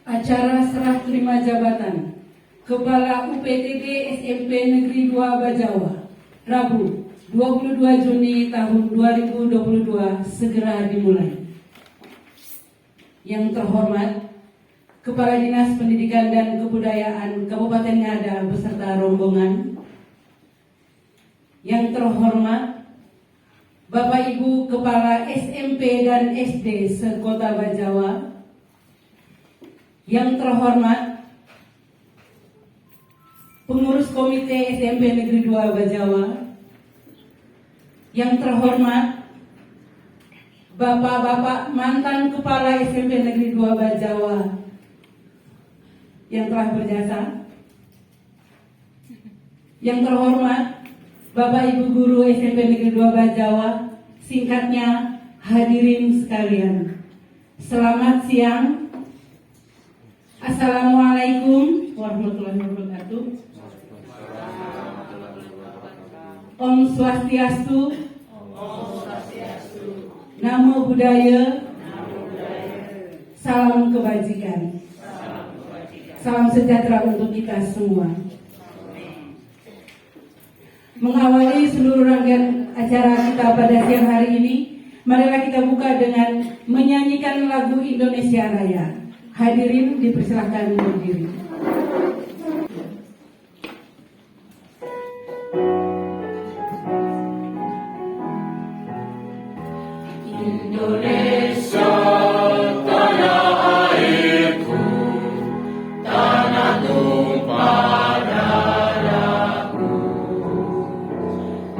Acara serah terima jabatan Kepala UPTD SMP Negeri 2 Bajawa, Rabu 22 Juni tahun 2022 segera dimulai. Yang terhormat Kepala Dinas Pendidikan dan Kebudayaan Kabupaten Ngada beserta rombongan. Yang terhormat Bapak Ibu Kepala SMP dan SD se-Kota Bajawa. Yang terhormat pengurus Komite SMP Negeri 2 Bajawa. Yang terhormat Bapak-bapak mantan Kepala SMP Negeri 2 Bajawa yang telah berjasa. Yang terhormat Bapak Ibu Guru SMP Negeri 2 Bajawa, singkatnya hadirin sekalian. Selamat siang. Assalamualaikum warahmatullahi wabarakatuh. Om Swastiastu. Namo Buddhaya. Salam kebajikan. Salam sejahtera untuk kita semua. Mengawali seluruh rangkaian acara kita pada siang hari ini, marilah kita buka dengan menyanyikan lagu Indonesia Raya. Hadirin dipersilakan berdiri. Indonesia, tanah airku, tanah tumpah darahku.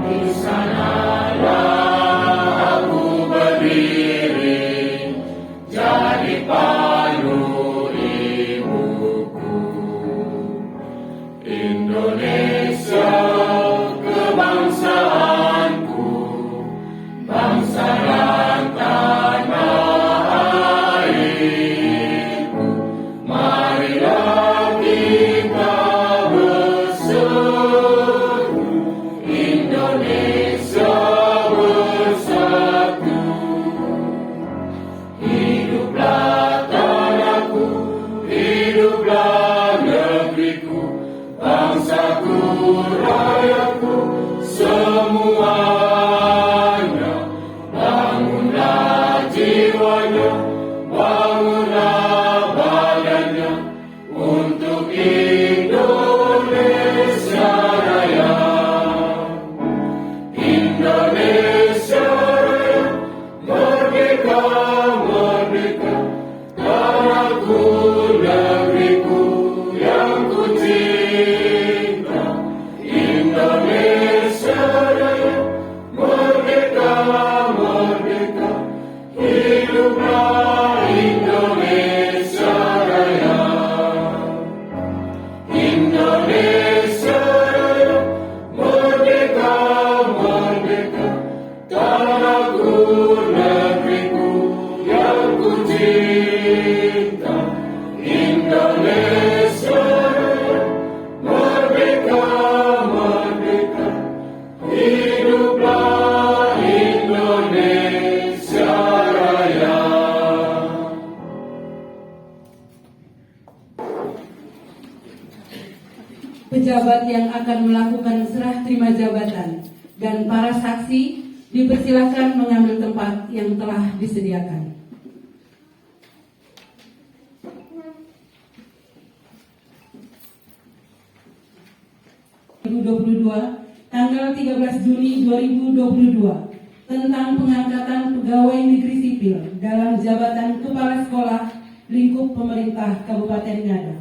Di sanalah aku berdiri, jadi pandu ibuku. Indonesia, kebangsaanku, bangsa dan tanah airku. Marilah kita bersatu, Indonesia bersatu. Hiduplah tanahku, hiduplah negeriku, bangsaku, rakyatku, semuanya. Bangunlah jiwanya, bangunlah badannya untuk Indonesia Raya. Indonesia Raya, merdeka, merdeka, tanahku, negeriku yang ku cinta. Indonesia Raya, merdeka, merdeka, hiduplah Indonesia Raya. Indonesia Raya, merdeka, merdeka, tanahku, negeriku yang ku cinta. Indonesia Raya, merdeka, merdeka, hiduplah Indonesia Raya. Pejabat yang akan melakukan serah terima jabatan dan para saksi dipersilakan mengambil tempat yang telah disediakan. Tanggal 13 Juni 2022 tentang pengangkatan pegawai negeri sipil dalam jabatan kepala sekolah lingkup pemerintah Kabupaten Ngada.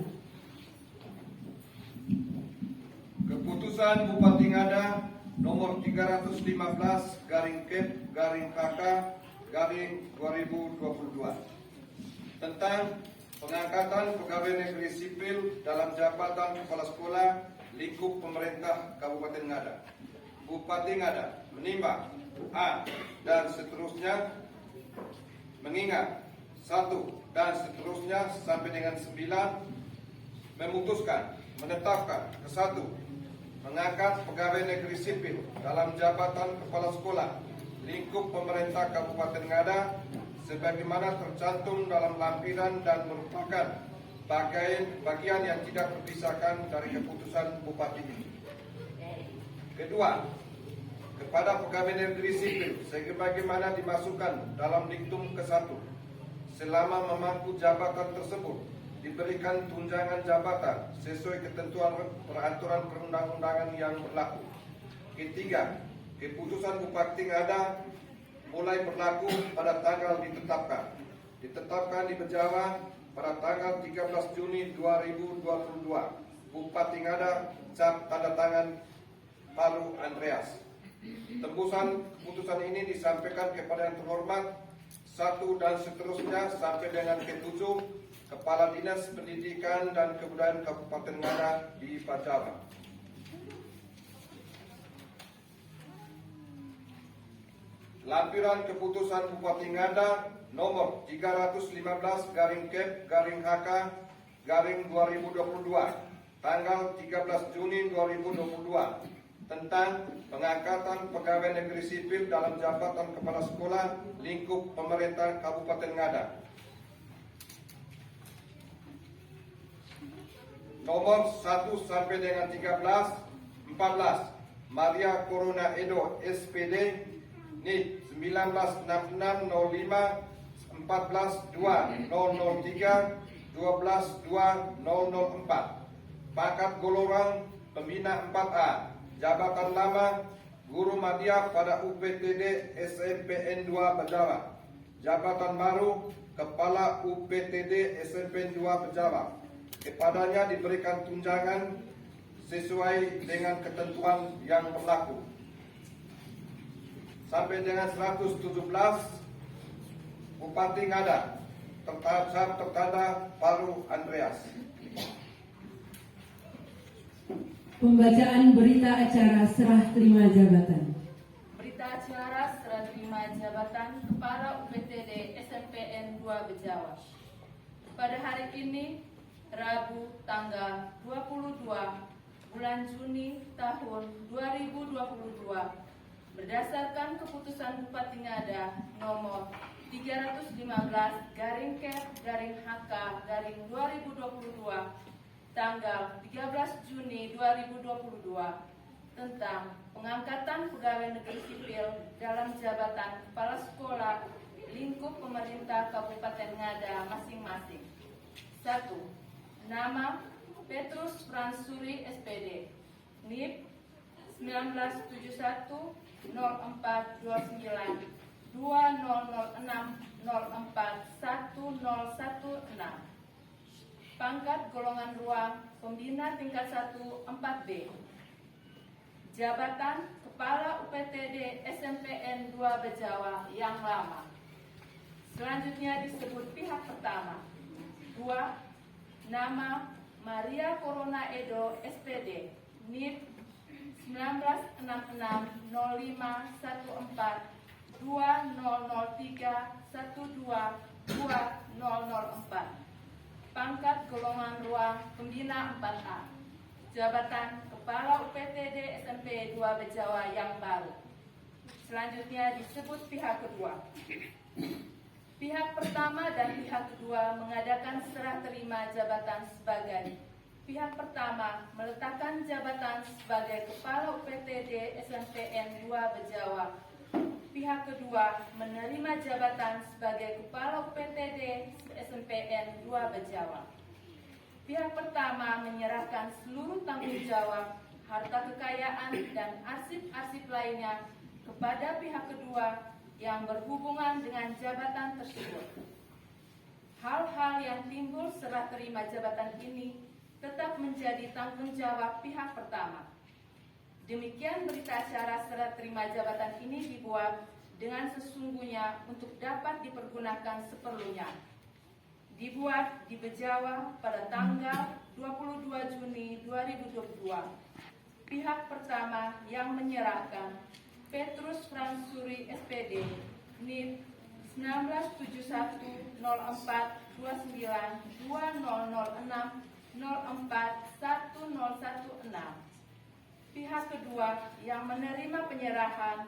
Keputusan Bupati Ngada nomor 315/KK/2022 tentang pengangkatan pegawai negeri sipil dalam jabatan kepala sekolah lingkup pemerintah Kabupaten Ngada. Bupati Ngada menimbang A dan seterusnya, mengingat 1 dan seterusnya sampai dengan 9, memutuskan menetapkan ke 1, mengangkat pegawai negeri sipil dalam jabatan kepala sekolah lingkup pemerintah Kabupaten Ngada sebagaimana tercantum dalam lampiran dan merupakan bagian yang tidak terpisahkan dari keputusan Bupati ini. Kedua, kepada pegawai negeri sipil sebagaimana dimasukkan dalam diktum ke-1, selama memangku jabatan tersebut diberikan tunjangan jabatan sesuai ketentuan peraturan perundang-undangan yang berlaku. Ketiga, keputusan Bupati Ngada mulai berlaku pada tanggal ditetapkan di Bejawa pada tanggal 13 Juni 2022. Bupati Ngada, cap tanda tangan Palu Andreas. Tembusan keputusan ini disampaikan kepada yang terhormat 1 dan seterusnya sampai dengan ke-7 Kepala Dinas Pendidikan dan Kebudayaan Kabupaten Ngada di Bejawa. Lampiran keputusan Bupati Ngada nomor 315-Kep-HK-2022 tanggal 13 Juni 2022 tentang pengangkatan pegawai negeri sipil dalam jabatan kepala sekolah lingkup pemerintah Kabupaten Ngada. Nomor 1 sampai dengan 14 Maria Corona Edo SPD NIP 196605-14-2003-12-2004. Pangkat golongan pembina 4A. Jabatan lama Guru Madya pada UPTD SMPN 2 Bejawa. Jabatan baru Kepala UPTD SMPN 2 Bejawa. Kepadanya diberikan tunjangan sesuai dengan ketentuan yang berlaku. Sampai dengan 117 Bupati Ngada tertanda Palu Andreas. Pembacaan berita acara serah terima jabatan. Berita acara serah terima jabatan Kepala UPTD SMPN 2 Bejawa. Pada hari ini, Rabu tanggal 22 bulan Juni tahun 2022, berdasarkan keputusan Bupati Ngada nomor 315-Kep-HK-2022 tanggal 13 Juni 2022 tentang pengangkatan pegawai negeri sipil dalam jabatan kepala sekolah lingkup pemerintah Kabupaten Ngada masing-masing. 1. Nama Petrus Fransuri SPD, NIP 1971 0429 2006 04 1016. Pangkat golongan ruang pembina tingkat 1 4B. Jabatan Kepala UPTD SMPN 2 Bejawa yang lama. Selanjutnya disebut pihak pertama. 2. Nama Maria Corona Edo SPD, NIP 196605-2003-12-2004. Pangkat golongan ruang pembina 4A. Jabatan Kepala UPTD SMP 2 Bejawa yang baru. Selanjutnya disebut pihak kedua. Pihak pertama dan pihak kedua mengadakan serah terima jabatan sebagai: pihak pertama meletakkan jabatan sebagai Kepala UPTD SMPN 2 Bejawa. Pihak kedua menerima jabatan sebagai Kepala UPTD SMPN 2 Bejawa. Pihak pertama menyerahkan seluruh tanggung jawab, harta kekayaan, dan arsip-arsip lainnya kepada pihak kedua yang berhubungan dengan jabatan tersebut. Hal-hal yang timbul serah terima jabatan ini tetap menjadi tanggung jawab pihak pertama. Demikian berita acara serah terima jabatan ini dibuat dengan sesungguhnya untuk dapat dipergunakan seperlunya. Dibuat di Bejawa pada tanggal 22 Juni 2022. Pihak pertama yang menyerahkan Petrus Fransuri SPD, NIP 1971-04-2006-04-1016. Pihak kedua yang menerima penyerahan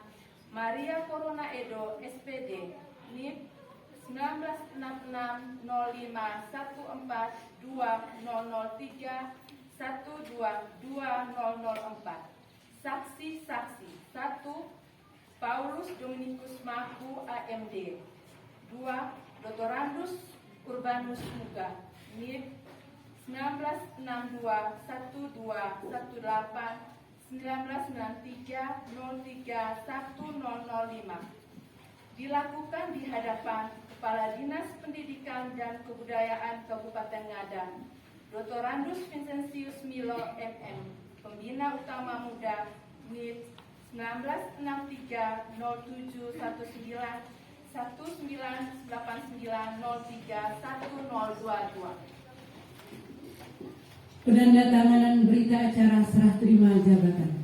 Maria Corona Edo SPD, NIP 1966 05 14 2003 122 004. Saksi-saksi 1. Paulus Dominikus Maku AMD. 2. Dr. Urbanus Muga NIP 1962 12 18 1993 03 1005. Dilakukan di hadapan Kepala Dinas Pendidikan dan Kebudayaan Kabupaten Ngada, Dr. Vincentius Milo MM, Pembina Utama Muda NIP 1963 07 19 1989 03 1022. Penandatanganan berita acara serah terima jabatan.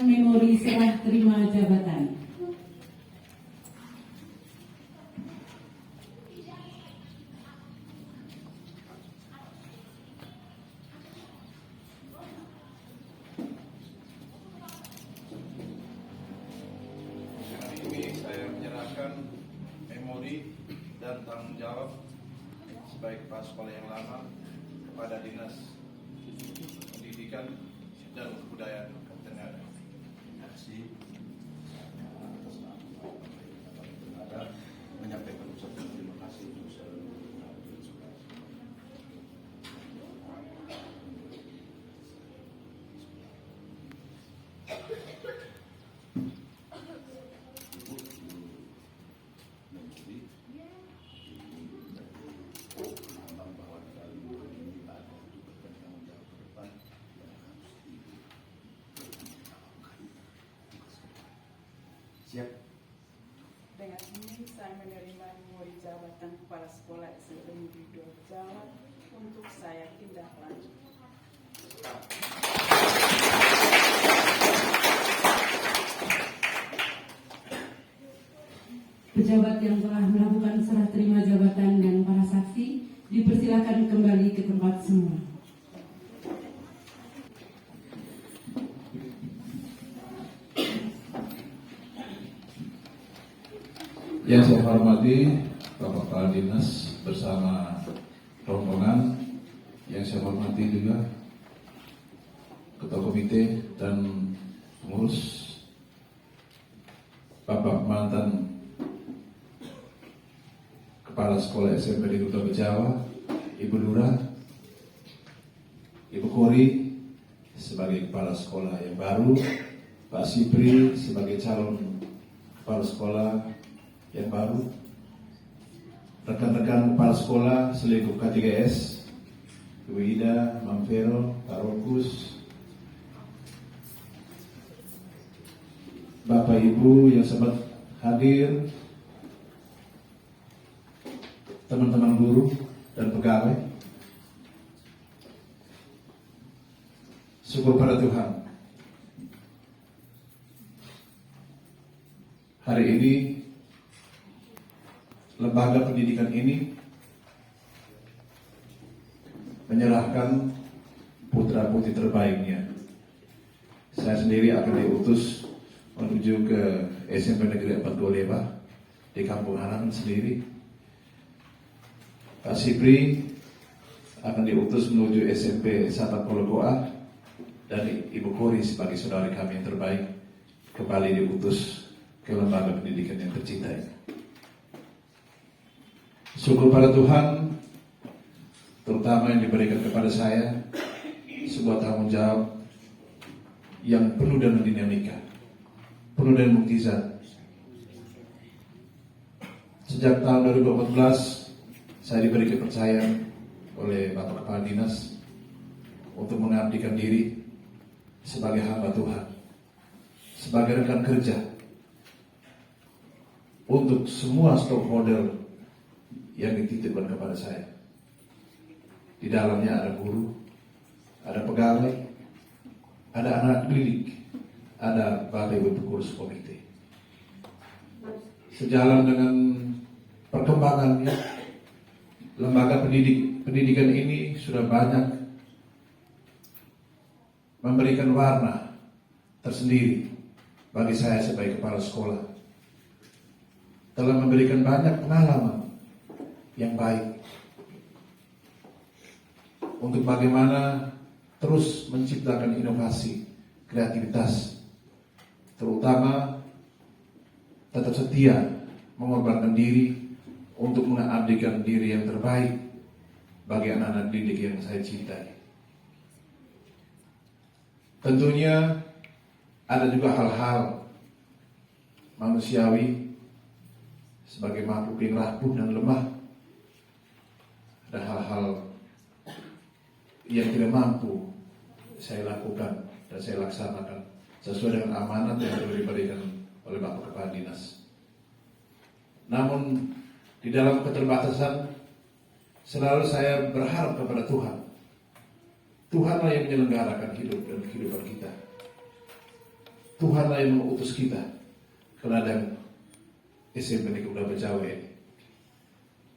Memori serah terima jabatan. Hari ini saya menyerahkan memori dan tanggung jawab sebagai kepala sekolah yang lama kepada Dinas Pendidikan dan Kebudayaan Kabupaten Ngada. Atas nama ada menyampaikan ucapan terima kasih untuk seluruh siap. Dengan ini saya menerima memori jabatan Kepala Sekolah SMP Negeri 2 Jawa untuk saya tindak lanjut. Pejabat yang telah melakukan serah terima jabatan dan para saksi dipersilakan kembali ke tempat semula. Yang saya hormati Bapak Kepala Dinas bersama rombongan, yang saya hormati juga Ketua Komite dan pengurus, Bapak mantan Kepala Sekolah SMP di Kota Jawa, Ibu Lurah, Ibu Kori sebagai Kepala Sekolah yang baru, Pak Sipri sebagai calon Kepala Sekolah yang baru, rekan-rekan kepala sekolah selingkuh K3S, Ibu Ida, Mam Vero, Pak Rokus, Bapak Ibu yang sempat hadir, teman-teman guru dan pegawai. Syukur pada Tuhan, hari ini lembaga pendidikan ini menyerahkan putra-putri terbaiknya saya sendiri akan diutus menuju ke SMP Negeri 4 Goleba di Kampung Halaman sendiri. Pak Sipri akan diutus menuju SMP Sahabat Pologoa, dan Ibu Kori sebagai saudari kami yang terbaik kembali diutus ke lembaga pendidikan yang tercinta ini. Syukur pada Tuhan, terutama yang diberikan kepada saya sebuah tanggung jawab yang penuh dengan dinamika, penuh dengan mukjizat. Sejak tahun 2014 saya diberi kepercayaan oleh Bapak Kepala Dinas untuk mengabdikan diri sebagai hamba Tuhan, sebagai rekan kerja untuk semua stakeholder yang dititipkan kepada saya. Di dalamnya ada guru, ada pegawai, ada anak didik, ada bapak ibu pengurus komite. Sejalan dengan perkembangannya, lembaga pendidikan ini sudah banyak memberikan warna tersendiri bagi saya sebagai kepala sekolah. Telah memberikan banyak pengalaman yang baik untuk bagaimana terus menciptakan inovasi, kreativitas, terutama tetap setia mengorbankan diri untuk mengabdikan diri yang terbaik bagi anak-anak didik yang saya cintai. Tentunya ada juga hal-hal manusiawi sebagai makhluk yang rapuh dan lemah. Ada hal-hal yang tidak mampu saya lakukan dan saya laksanakan sesuai dengan amanat yang telah diberikan oleh Bapak Kepala Dinas. Namun di dalam keterbatasan selalu saya berharap kepada Tuhan. Tuhanlah yang menyelenggarakan hidup dan kehidupan kita. Tuhanlah yang mengutus kita ke ladang SMP Negeri Uda Bejawa ini.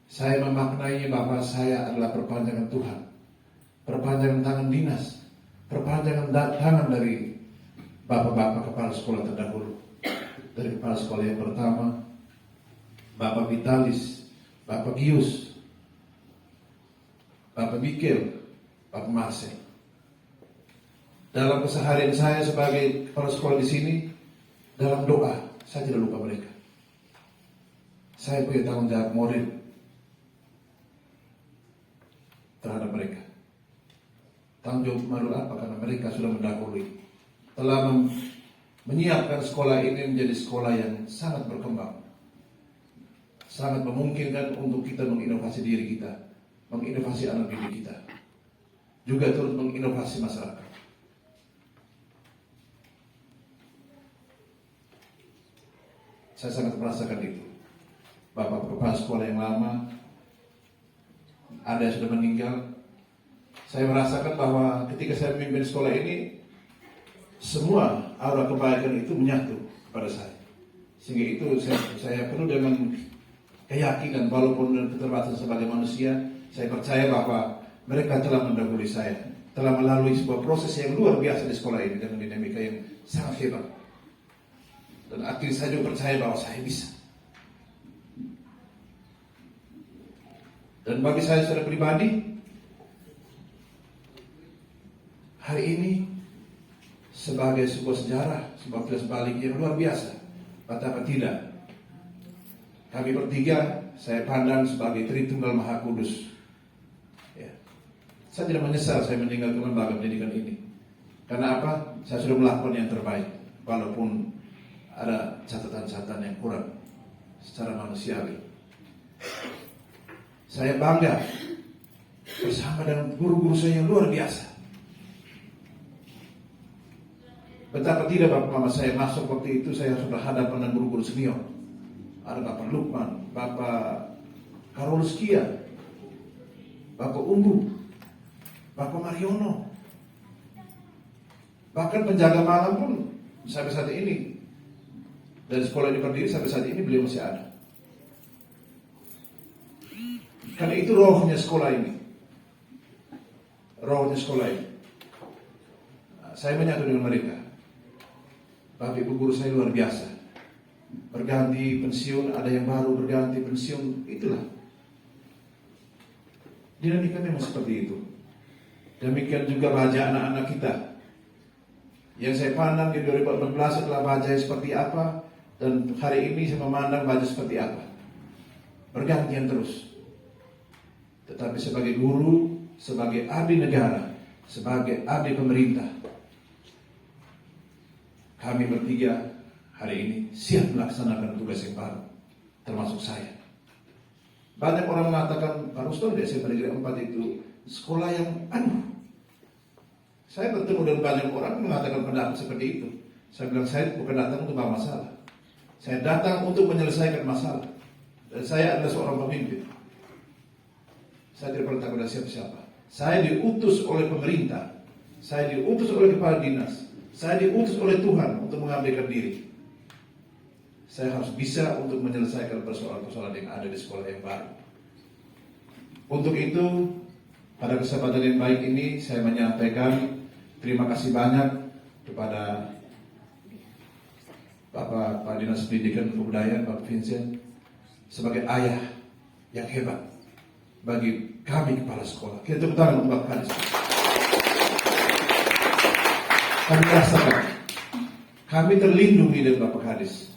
Saya memaknai bahwa saya adalah perpanjangan Tuhan, perpanjangan tangan dinas, perpanjangan tangan dari bapak-bapak kepala sekolah terdahulu. Dari kepala sekolah yang pertama, Bapak Vitalis, Bapak Gius, Bapak Mikel, Bapak Marcel. Dalam keseharian saya sebagai kepala sekolah di sini, dalam doa saya tidak lupa mereka. Saya punya tanggung jawab moral terhadap mereka. Tanggung jawab moral apa? Karena mereka sudah mendahului, telah menyiapkan sekolah ini menjadi sekolah yang sangat berkembang, sangat memungkinkan untuk kita menginovasi diri kita, menginovasi anak didik kita, juga turut menginovasi masyarakat. Saya sangat merasakan itu. Bapak kepala sekolah yang lama, ada yang sudah meninggal. Saya merasakan bahwa ketika saya memimpin sekolah ini, semua aura kebaikan itu menyatu kepada saya. Sehingga itu saya penuh dengan keyakinan, walaupun dengan keterbatasan sebagai manusia, saya percaya bahwa mereka telah mendahului saya, telah melalui sebuah proses yang luar biasa di sekolah ini dengan dinamika yang sangat hebat. Dan akhirnya saya juga percaya bahwa saya bisa. Dan bagi saya secara pribadi, hari ini sebagai sebuah sejarah, sebuah tilas balik yang luar biasa. Betapa tidak, kami bertiga saya pandang sebagai Tritunggal Maha Kudus. Ya. Saya tidak menyesal saya meninggalkan lembaga pendidikan ini. Karena apa? Saya sudah melakukan yang terbaik, walaupun ada catatan-catatan yang kurang secara manusiawi. Saya bangga bersama dengan guru-guru saya yang luar biasa. Betapa tidak Bapak Mama saya masuk waktu itu, saya harus berhadapan dengan guru-guru senior. Ada Bapak Lukman, Bapak Karolus Kia, Bapak Umbu, Bapak Mariono. Bahkan penjaga malam pun sampai saat ini, dari sekolah ini berdiri sampai saat ini beliau masih ada. Karena itu rohnya sekolah ini. Rohnya sekolah ini. Saya menyatu dengan mereka. Bapak Ibu guru saya luar biasa. Berganti pensiun, ada yang baru berganti pensiun, itulah. Dinamika memang seperti itu. Demikian juga baja anak-anak kita. Yang saya pandang di 2016 adalah baja seperti apa, dan hari ini saya memandang baja seperti apa. Bergantian terus. Tetapi sebagai guru, sebagai abdi negara, sebagai abdi pemerintah, kami bertiga hari ini siap melaksanakan tugas yang baru, termasuk saya. Banyak orang mengatakan, Pak Rustom di SMA Negeri 4 itu sekolah yang anuh. Saya bertemu dengan banyak orang mengatakan pendapat seperti itu. Saya bilang, saya bukan datang untuk bawa masalah. Saya datang untuk menyelesaikan masalah. Dan saya adalah seorang pemimpin. Saya tidak pernah takut dari siapa-siapa. Saya diutus oleh pemerintah. Saya diutus oleh kepala dinas. Saya diutus oleh Tuhan untuk mengabdikan diri. Saya harus bisa untuk menyelesaikan persoalan-persoalan yang ada di sekolah yang baru. Untuk itu, pada kesempatan yang baik ini, saya menyampaikan terima kasih banyak kepada Bapak Dinas Pendidikan dan Kebudayaan, Bapak Vincent, sebagai ayah yang hebat bagi kami kepala sekolah. Kita tepuk tangan untuk Bapak Kadis. Kami rasakan, kami terlindungi dari Bapak Kadis.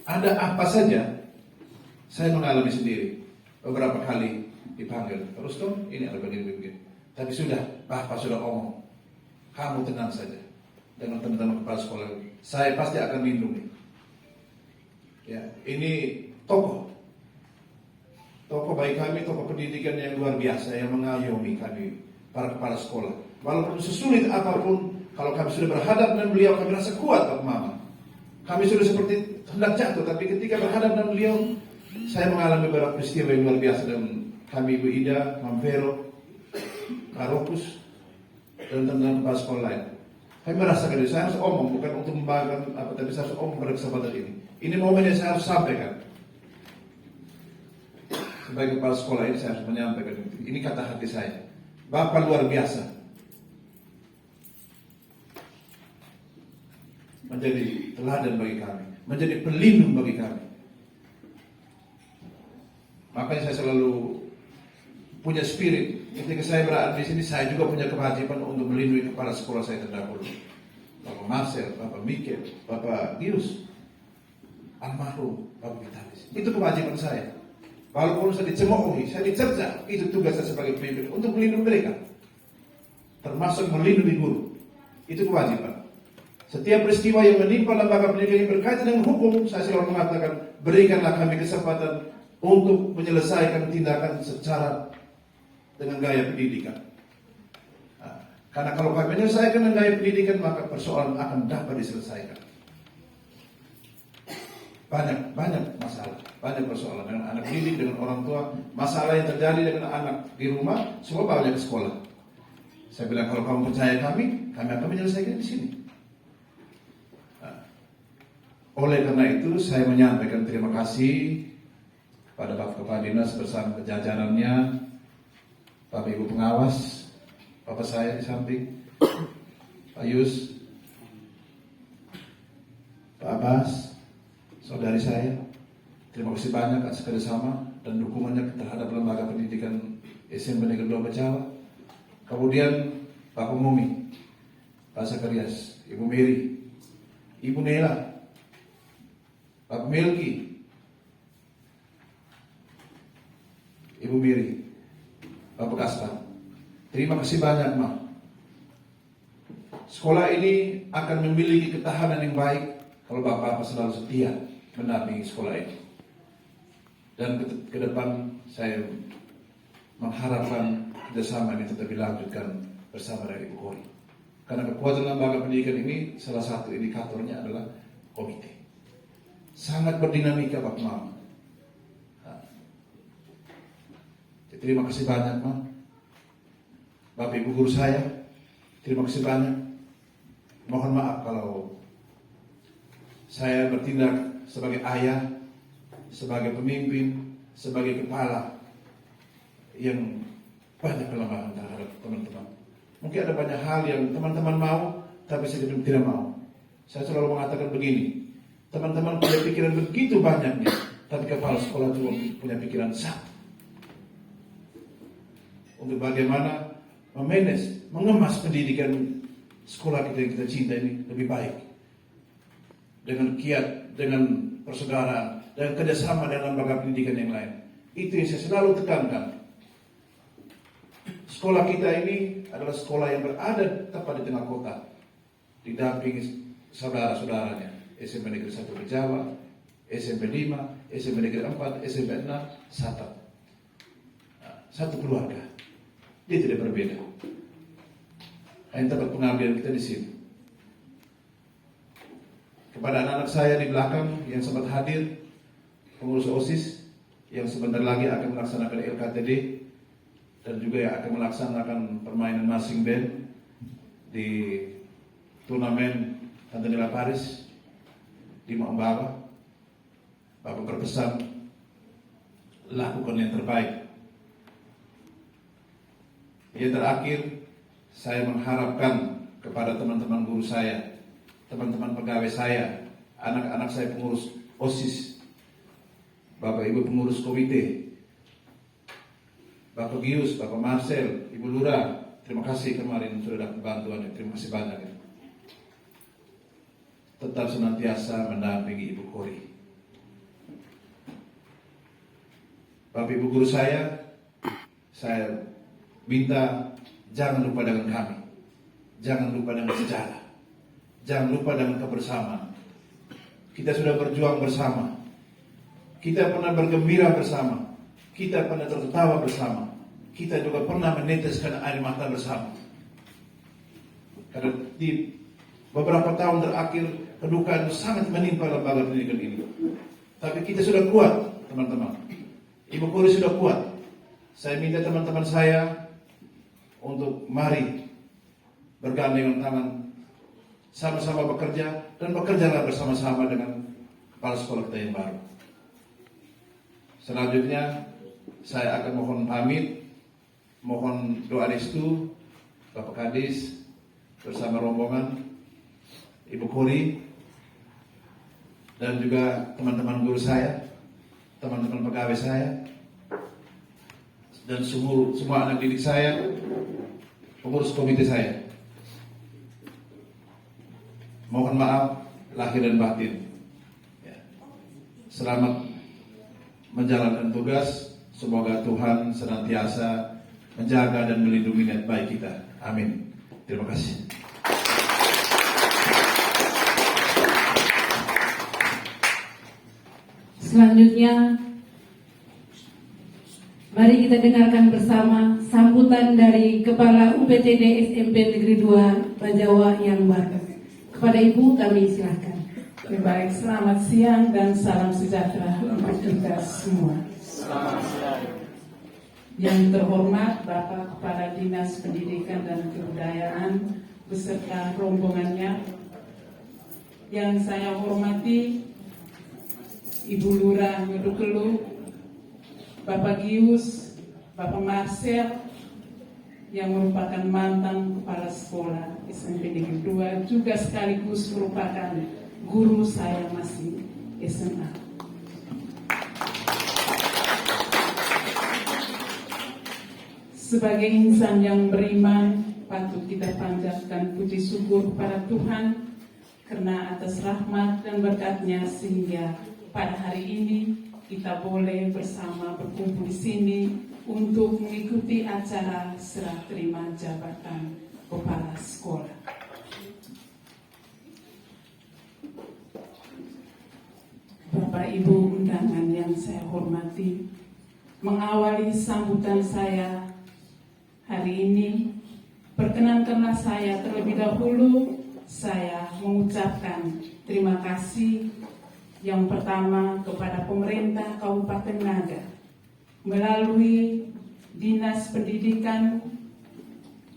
Ada apa saja, saya mengalami sendiri. Beberapa kali dipanggil, terus dong, ini ada begini-begini. Tapi sudah, Bapak sudah omong, kamu tenang saja. Dengan teman-teman kepala sekolah, saya pasti akan lindungi. Ya, ini tokoh bagi kami, tokoh pendidikan yang luar biasa, yang mengayomi kami, para kepala sekolah. Walaupun sesulit apapun, kalau kami sudah berhadap dengan beliau, kami rasa kuat, Pak Mama. Kami sudah seperti hendak jatuh, tapi ketika berhadap dengan beliau, saya mengalami beberapa peristiwa yang luar biasa dengan kami, Ibu Ida, Mam Vero, Kak Rokus, dan teman-teman kepala sekolah lain. Kami merasakan itu, saya harus omong, bukan untuk membanggakan apa, tapi saya harus omong pada kesempatan ini. Ini momen yang saya harus sampaikan. Sebagai kepala sekolah ini, saya harus menyampaikan itu. Ini kata hati saya. Bapak luar biasa. Menjadi teladan bagi kami, menjadi pelindung bagi kami. Makanya saya selalu punya spirit. Ketika saya berada di sini, saya juga punya kewajiban untuk melindungi kepala sekolah saya terdahulu. Bapak Marcel, Bapak Mikel, Bapak Gius, almarhum Bapak Vitalis. Itu kewajiban saya. Walaupun saya dicemoohi, saya dicerca, itu tugas saya sebagai pemimpin untuk melindungi mereka. Termasuk melindungi guru. Itu kewajiban. Setiap peristiwa yang menimpa lembaga pendidikan yang berkaitan dengan hukum, saya selalu mengatakan, berikanlah kami kesempatan untuk menyelesaikan tindakan secara dengan gaya pendidikan. Nah, karena kalau kami menyelesaikan dengan gaya pendidikan, maka persoalan akan dapat diselesaikan. Banyak masalah, banyak persoalan dengan anak didik, dengan orang tua, masalah yang terjadi dengan anak di rumah, semua banyak ke sekolah. Saya bilang, kalau kamu percaya kami akan menyelesaikan di sini. Oleh karena itu, saya menyampaikan terima kasih pada Bapak Kepala Dinas bersama jajarannya, Bapak Ibu pengawas, Bapak saya di samping, Pak Yus, Pak Abbas, saudari saya. Terima kasih banyak atas kerjasama dan dukungannya terhadap lembaga pendidikan SMP Negeri 2 Bejawa. Kemudian Bapak Mumi, Pak Sakarias, Ibu Mary, Ibu Nela, Pak Melki, Ibu Miri, Bapak Kastan. Terima kasih banyak, Ma. Sekolah ini akan memiliki ketahanan yang baik kalau Bapak selalu setia mendampingi sekolah ini. Dan ke depan saya mengharapkan kerjasama ini tetap dilanjutkan bersama dengan Ibu Kori. Karena kekuatan lembaga pendidikan ini salah satu indikatornya adalah komite. Sangat berdinamika, Pak Mama. Terima kasih banyak, Ma. Bapak Ibu guru saya, terima kasih banyak. Mohon maaf kalau saya bertindak sebagai ayah, sebagai pemimpin, sebagai kepala yang banyak kelemahan terhadap teman-teman. Mungkin ada banyak hal yang teman-teman mau, tapi saya tidak mau. Saya selalu mengatakan begini, teman-teman punya pikiran begitu banyaknya, tapi kepala sekolah cuma punya pikiran satu. Untuk bagaimana memanage, mengemas pendidikan sekolah kita yang kita cinta ini lebih baik. Dengan kiat, dengan persaudaraan, dan kerjasama dengan lembaga pendidikan yang lain. Itu yang saya selalu tekankan. Sekolah kita ini adalah sekolah yang berada tepat di tengah kota, didampingi saudara-saudaranya. SMP Negeri 1 Bejawa, SMP 5, SMP Negeri 4, SMP 6, Satap. Satu keluarga. Dia tidak berbeda. Hanya tempat pengabdian kita di sini. Kepada anak-anak saya di belakang yang sempat hadir, pengurus OSIS yang sebentar lagi akan melaksanakan LKTD dan juga yang akan melaksanakan permainan marching band di turnamen Tante Nila Paris di Mambaba. Bapak berpesan, lakukan yang terbaik. Yang terakhir, saya mengharapkan kepada teman-teman guru saya, teman-teman pegawai saya, anak-anak saya pengurus OSIS, Bapak Ibu pengurus komite, Bapak Gius, Bapak Marcel, Ibu Lura, terima kasih kemarin sudah dapat bantuan, terima kasih banyak. Tetap senantiasa mendampingi Ibu Kori. Bapak Ibu guru saya minta jangan lupa dengan kami, jangan lupa dengan sejarah, jangan lupa dengan kebersamaan. Kita sudah berjuang bersama, kita pernah bergembira bersama, kita pernah tertawa bersama, kita juga pernah meneteskan air mata bersama. Karena di beberapa tahun terakhir kedukaan sangat menimpa lembaga pendidikan ini. Tapi kita sudah kuat, teman-teman. Ibu Kori sudah kuat. Saya minta teman-teman saya untuk mari bergandengan tangan, sama-sama bekerja dan bekerjalah bersama-sama dengan kepala sekolah kita yang baru. Selanjutnya saya akan mohon pamit, mohon doa restu Bapak Kadis bersama rombongan, Ibu Kori, dan juga teman-teman guru saya, teman-teman pegawai saya, dan semua anak didik saya, pengurus komite saya. Mohon maaf lahir dan batin. Selamat menjalankan tugas. Semoga Tuhan senantiasa menjaga dan melindungi niat baik kita. Amin. Terima kasih. Selanjutnya, mari kita dengarkan bersama sambutan dari Kepala UPTD SMP Negeri 2 Bajawa yang baru. Kepada Ibu kami silakan. Baik, selamat siang dan salam sejahtera untuk kita semua. Selamat siang. Yang terhormat Bapak Kepala Dinas Pendidikan dan Kebudayaan beserta rombongannya, yang saya hormati Ibu Lurah Ngedukelu, Bapak Gius, Bapak Marcel yang merupakan mantan kepala sekolah SMP Negeri 2, juga sekaligus merupakan guru saya masih SMA. Sebagai insan yang beriman, patut kita panjatkan puji syukur kepada Tuhan karena atas rahmat dan berkat-Nya sehingga pada hari ini kita boleh bersama berkumpul di sini untuk mengikuti acara serah terima jabatan kepala sekolah. Bapak Ibu undangan yang saya hormati, mengawali sambutan saya hari ini, perkenankanlah saya terlebih dahulu saya mengucapkan terima kasih yang pertama kepada pemerintah Kabupaten Naga melalui Dinas Pendidikan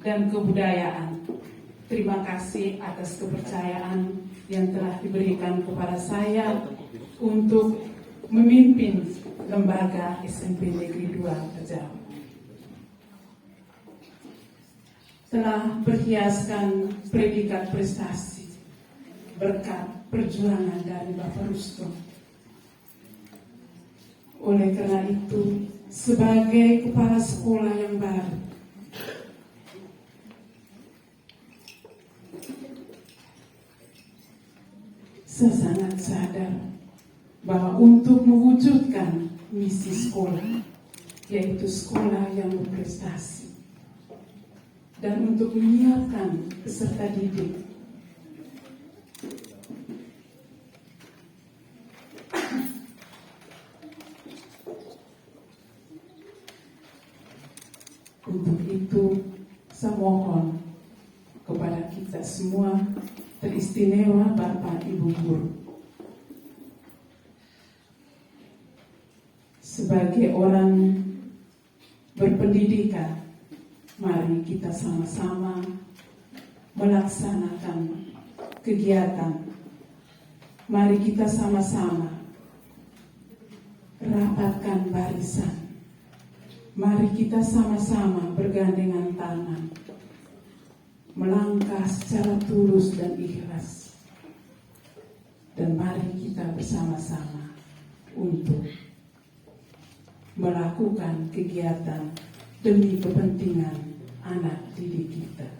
dan Kebudayaan. Terima kasih atas kepercayaan yang telah diberikan kepada saya untuk memimpin lembaga SMP Negeri 2 Bajawa. Telah berhiaskan predikat prestasi berkat perjuangan dari Bapak Rustom. Oleh karena itu, sebagai kepala sekolah yang baru, saya sangat sadar bahwa untuk mewujudkan misi sekolah, yaitu sekolah yang berprestasi, dan untuk menyiapkan peserta didik untuk itu, saya mohon kepada kita semua, teristimewa Bapak Ibu Guru, sebagai orang berpendidikan, mari kita sama-sama melaksanakan kegiatan. Mari kita sama-sama rapatkan barisan. Mari kita sama-sama bergandengan tangan, melangkah secara tulus dan ikhlas. Dan mari kita bersama-sama untuk melakukan kegiatan demi kepentingan anak didik kita.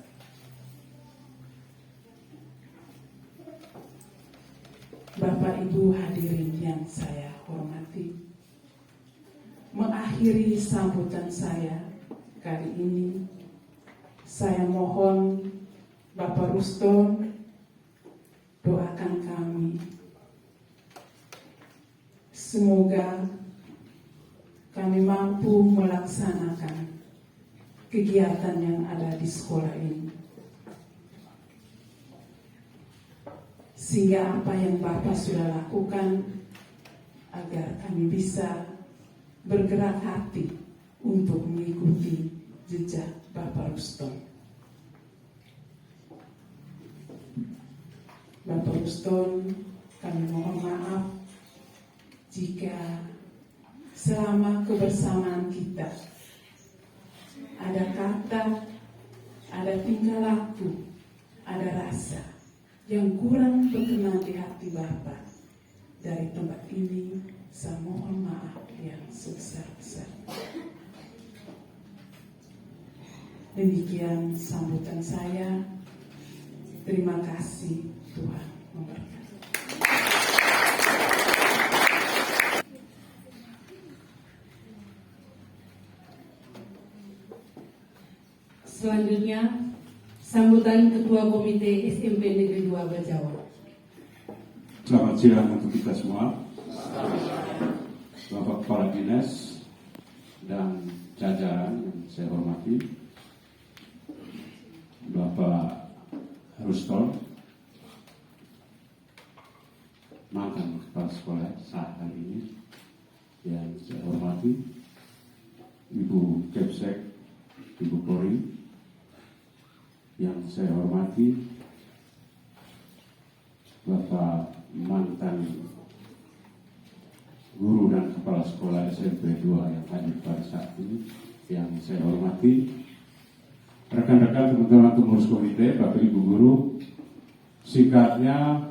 Bapak Ibu hadirin yang saya hormati, mengakhiri sambutan saya kali ini, saya mohon Bapak Rustom doakan kami. Semoga kami mampu melaksanakan kegiatan yang ada di sekolah ini, sehingga apa yang Bapak sudah lakukan agar kami bisa bergerak hati untuk mengikuti jejak Bapak Rustom. Bapak Rustom, kami mohon maaf jika selama kebersamaan kita ada kata, ada tingkah laku, ada rasa yang kurang berkenan di hati Bapak. Dari tempat ini saya mohon maaf yang sebesar-besarnya. Demikian sambutan saya. Terima kasih, Tuhan memberkati. Selanjutnya, sambutan Ketua Komite SMP Negeri 2 Bajawa. Selamat siang untuk kita semua. Bapak Kepala Dinas dan jajaran yang saya hormati, Bapak Rustom, mantan Kepala Sekolah saat hari ini yang saya hormati, Ibu Kepsek, Ibu Polri, yang saya hormati, Bapak mantan guru dan kepala sekolah SMP 2 yang hadir pada saat ini, yang saya hormati, rekan-rekan teman-teman pengurus komite, Bapak Ibu guru, singkatnya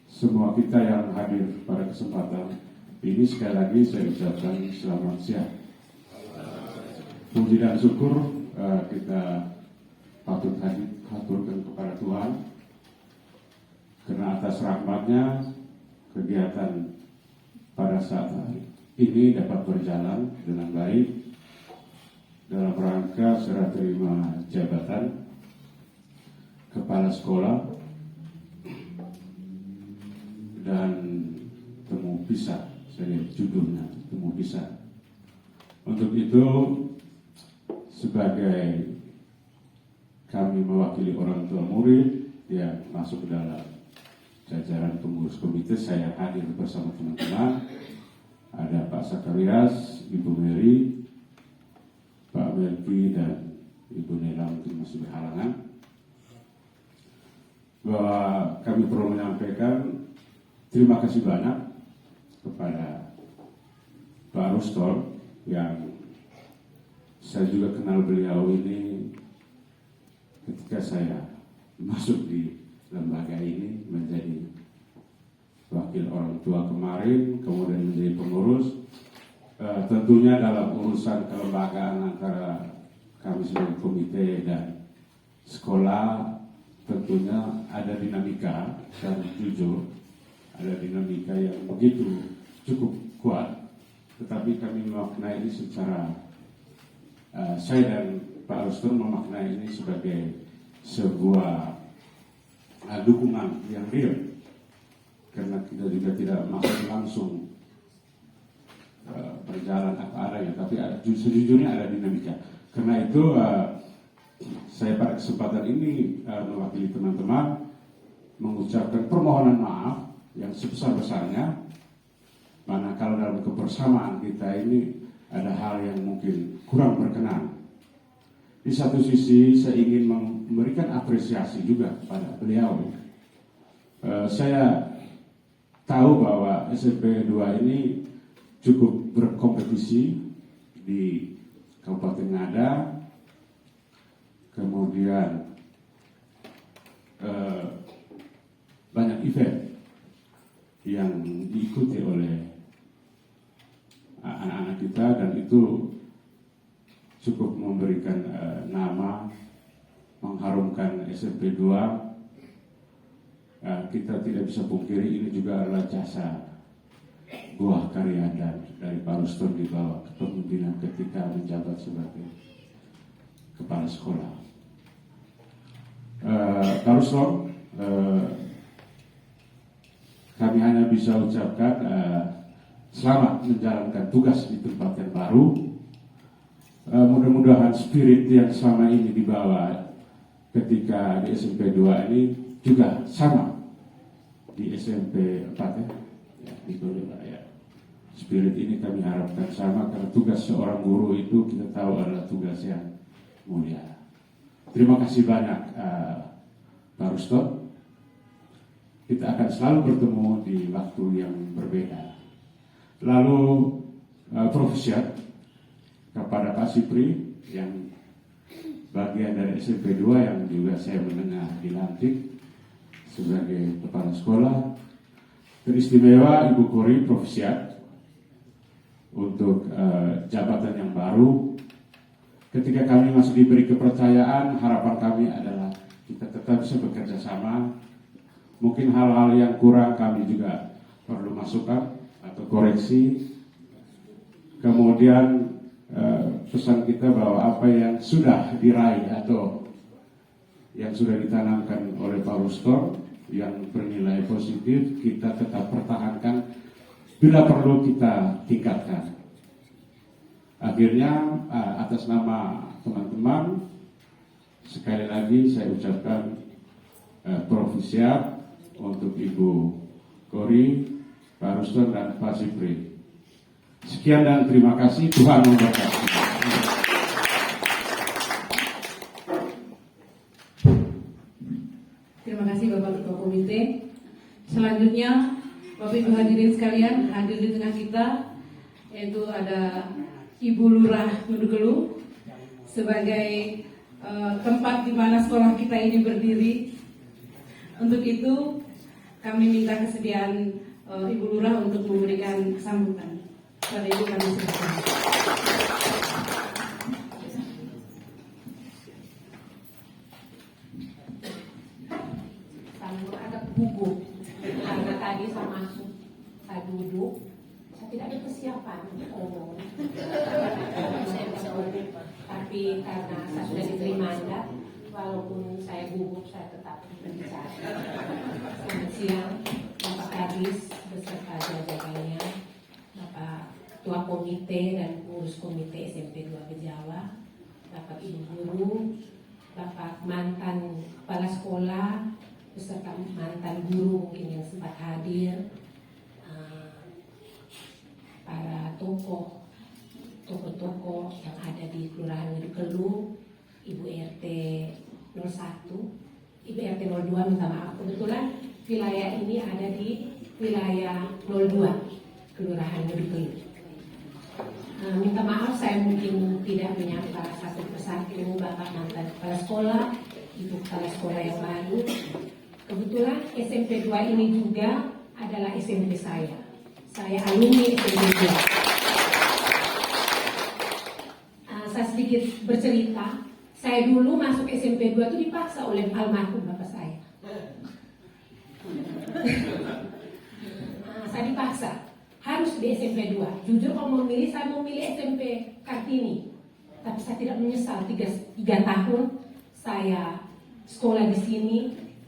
semua kita yang hadir pada kesempatan ini, sekali lagi saya ucapkan selamat siang. Puji dan syukur kita patut haturkan kepada Tuhan karena atas rahmatnya kegiatan pada saat ini dapat berjalan dengan baik dalam rangka serah terima jabatan kepala sekolah dan temu pisah, saya judulnya temu pisah. Untuk itu, sebagai kami mewakili orang tua murid yang masuk ke dalam jajaran pengurus komite, saya hadir bersama teman-teman. Ada Pak Sakarias, Ibu Mary, Pak Melki, dan Ibu Nela mungkin masih berhalangan. Bahwa kami perlu menyampaikan terima kasih banyak kepada Pak Rustom yang saya juga kenal beliau ini ketika saya masuk di lembaga ini, menjadi wakil orang tua kemarin, kemudian menjadi pengurus. Tentunya dalam urusan kelembagaan antara kami sebagai komite dan sekolah, tentunya ada dinamika, dan jujur ada dinamika yang begitu cukup kuat. Tetapi kami memaknai ini secara saya dan Pak Rustur memaknai ini sebagai sebuah dukungan yang real, karena kita juga tidak maksud langsung berjalan apa adanya, tapi sejujurnya ada dinamika. Karena itu saya pada kesempatan ini mewakili teman-teman mengucapkan permohonan maaf yang sebesar-besarnya, manakala dalam kebersamaan kita ini ada hal yang mungkin kurang berkenan. Di satu sisi saya ingin memberikan apresiasi juga kepada beliau. Saya tahu bahwa SMP 2 ini cukup berkompetisi di Kabupaten Ngada, kemudian banyak event yang diikuti oleh anak-anak kita, dan itu cukup memberikan nama, mengharumkan SMP 2. Kita tidak bisa pungkiri ini juga adalah jasa buah karya dan dari Pak Rustur di bawah kepemimpinan ketika menjabat sebagai kepala sekolah. Pak Rustur, kami hanya bisa ucapkan selamat menjalankan tugas di tempat yang baru. Mudah-mudahan spirit yang selama ini dibawa ketika di SMP 2 ini juga sama di SMP 4 ya, itu ya. Spirit ini kami harapkan sama, karena tugas seorang guru itu kita tahu adalah tugas yang mulia. Terima kasih banyak Pak Rustur. Kita akan selalu bertemu di waktu yang berbeda. Lalu Profesiat kepada Pak Sipri yang bagian dari SMP 2 yang juga saya mendengar dilantik sebagai kepala sekolah. Teristimewa Ibu Kori Profesiat untuk jabatan yang baru. Ketika kami masih diberi kepercayaan, harapan kami adalah kita tetap bisa bekerja sama. Mungkin hal-hal yang kurang kami juga perlu masukan atau koreksi. Kemudian pesan kita bahwa apa yang sudah diraih atau yang sudah ditanamkan oleh Pak Rustor yang bernilai positif, kita tetap pertahankan, bila perlu kita tingkatkan. Akhirnya atas nama teman-teman, sekali lagi saya ucapkan Profesiat untuk Ibu Kori, Pak Rustor dan Pak Sipri. Sekian dan terima kasih. Tuhan memberkati. Terima kasih Bapak Ketua Komite. Selanjutnya Bapak Ibu hadirin sekalian, hadir di tengah kita yaitu ada Ibu Lurah Ngudukelu sebagai tempat di mana sekolah kita ini berdiri. Untuk itu kami minta kesediaan Ibu Lurah untuk memberikan sambutan. Pada Ibu kami silakan. Sambil agak gugup karena tadi saya masuk, saya duduk, saya tidak ada persiapan untuk ngomong. Tapi karena saya sudah diberi mandat, walaupun saya gugup, saya tetap berbicara. Selamat siang, Bapak Kadis beserta jajarannya, Bapak Ketua Komite dan pengurus Komite SMP 2 Bejawa, Bapak Ibu Guru, Bapak mantan kepala sekolah, beserta mantan guru mungkin yang sempat hadir, para tokoh yang ada di Kelurahan Ngudukelu, Ibu RT 01, Ibu RT 02, minta maaf, kebetulan wilayah ini ada di wilayah 02, Kelurahan Ngudukelu. Minta maaf saya mungkin tidak menyapa satu persatu Bapak mantan kepala sekolah, Ibu kepala sekolah yang baru, Kebetulan SMP 2 ini juga adalah SMP saya. Saya alumni SMP 2. Saya sedikit bercerita. Saya dulu masuk SMP 2 itu dipaksa oleh almarhum bapak saya. Saya dipaksa harus di SMP 2. Jujur kalau mau milih, saya mau milih SMP Kartini. Tapi saya tidak menyesal. 3 tahun saya sekolah di sini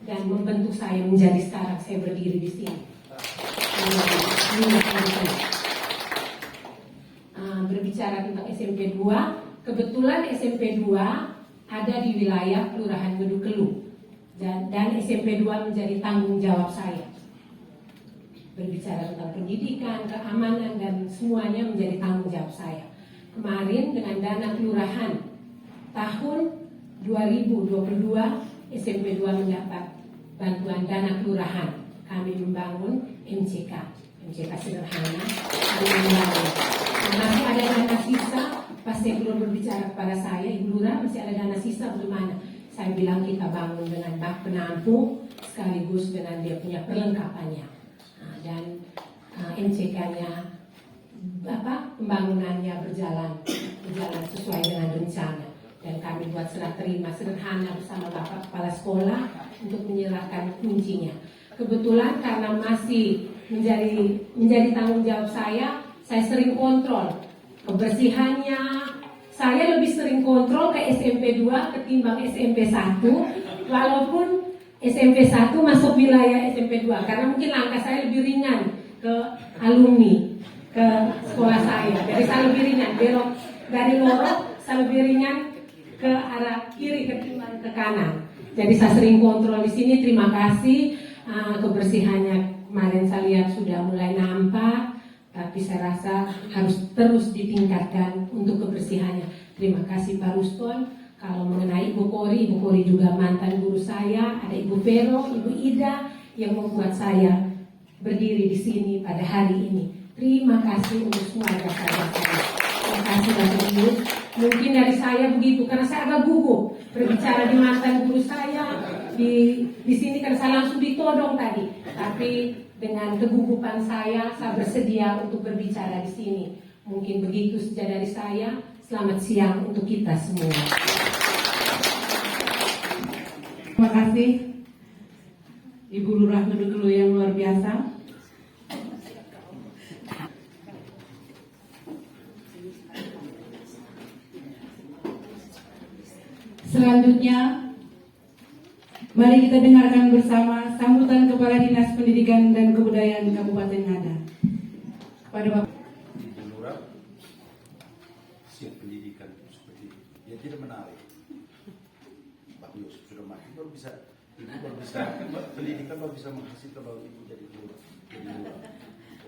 dan membentuk saya menjadi sekarang saya berdiri di sini. Berbicara tentang SMP 2, kebetulan SMP 2 ada di wilayah Kelurahan Gedukelu dan SMP 2 menjadi tanggung jawab saya. Berbicara tentang pendidikan, keamanan dan semuanya menjadi tanggung jawab saya. Kemarin dengan dana kelurahan tahun 2022 SMP 2 mendapat bantuan dana kelurahan. Kami membangun MCK sederhana. Kami membangun. Masih ada dana sisa. Pas saya belum berbicara kepada saya, Ibu Lurah, masih ada dana sisa bagaimana? Saya bilang kita bangun dengan bak penampung sekaligus dengan dia punya perlengkapannya. Dan MCK-nya pembangunannya berjalan sesuai dengan rencana. Dan kami buat serah terima sederhana bersama Bapak Kepala Sekolah untuk menyerahkan kuncinya. Kebetulan karena masih menjadi tanggung jawab saya sering kontrol kebersihannya. Saya lebih sering kontrol ke SMP 2 ketimbang SMP 1, walaupun SMP 1 masuk wilayah SMP 2 karena mungkin langkah saya lebih ringan ke alumni, ke sekolah saya. Jadi saya lebih ringan, belok dari lorong saya lebih ringan ke arah kiri ketimbang ke kanan. Jadi saya sering kontrol di sini. Terima kasih. Kebersihannya kemarin saya lihat sudah mulai nampak, tapi saya rasa harus terus ditingkatkan untuk kebersihannya. Terima kasih Pak Ruston. Kalau mengenai Ibu Kori juga mantan guru saya. Ada Ibu Vero, Ibu Ida yang membuat saya berdiri di sini pada hari ini. Terima kasih untuk semua saya. Terima kasih Bapak Ibu. Mungkin dari saya begitu karena saya agak gugup berbicara di mantan guru saya di sini karena saya langsung ditodong tadi. Tapi dengan kegugupan saya bersedia untuk berbicara di sini. Mungkin begitu saja dari saya. Selamat siang untuk kita semua. Terima kasih Ibu Lurah Gedukelu yang luar biasa. Selanjutnya, mari kita dengarkan bersama sambutan Kepala Dinas Pendidikan dan Kebudayaan Kabupaten Ngada. Kepada Bapak Ibu Lurah, siap pendidikan seperti itu. Ya tidak menarik. Pak Yusuf sudah mati, baru bisa pendidikan baru bisa menghasilkan kalau ibu jadi lurah.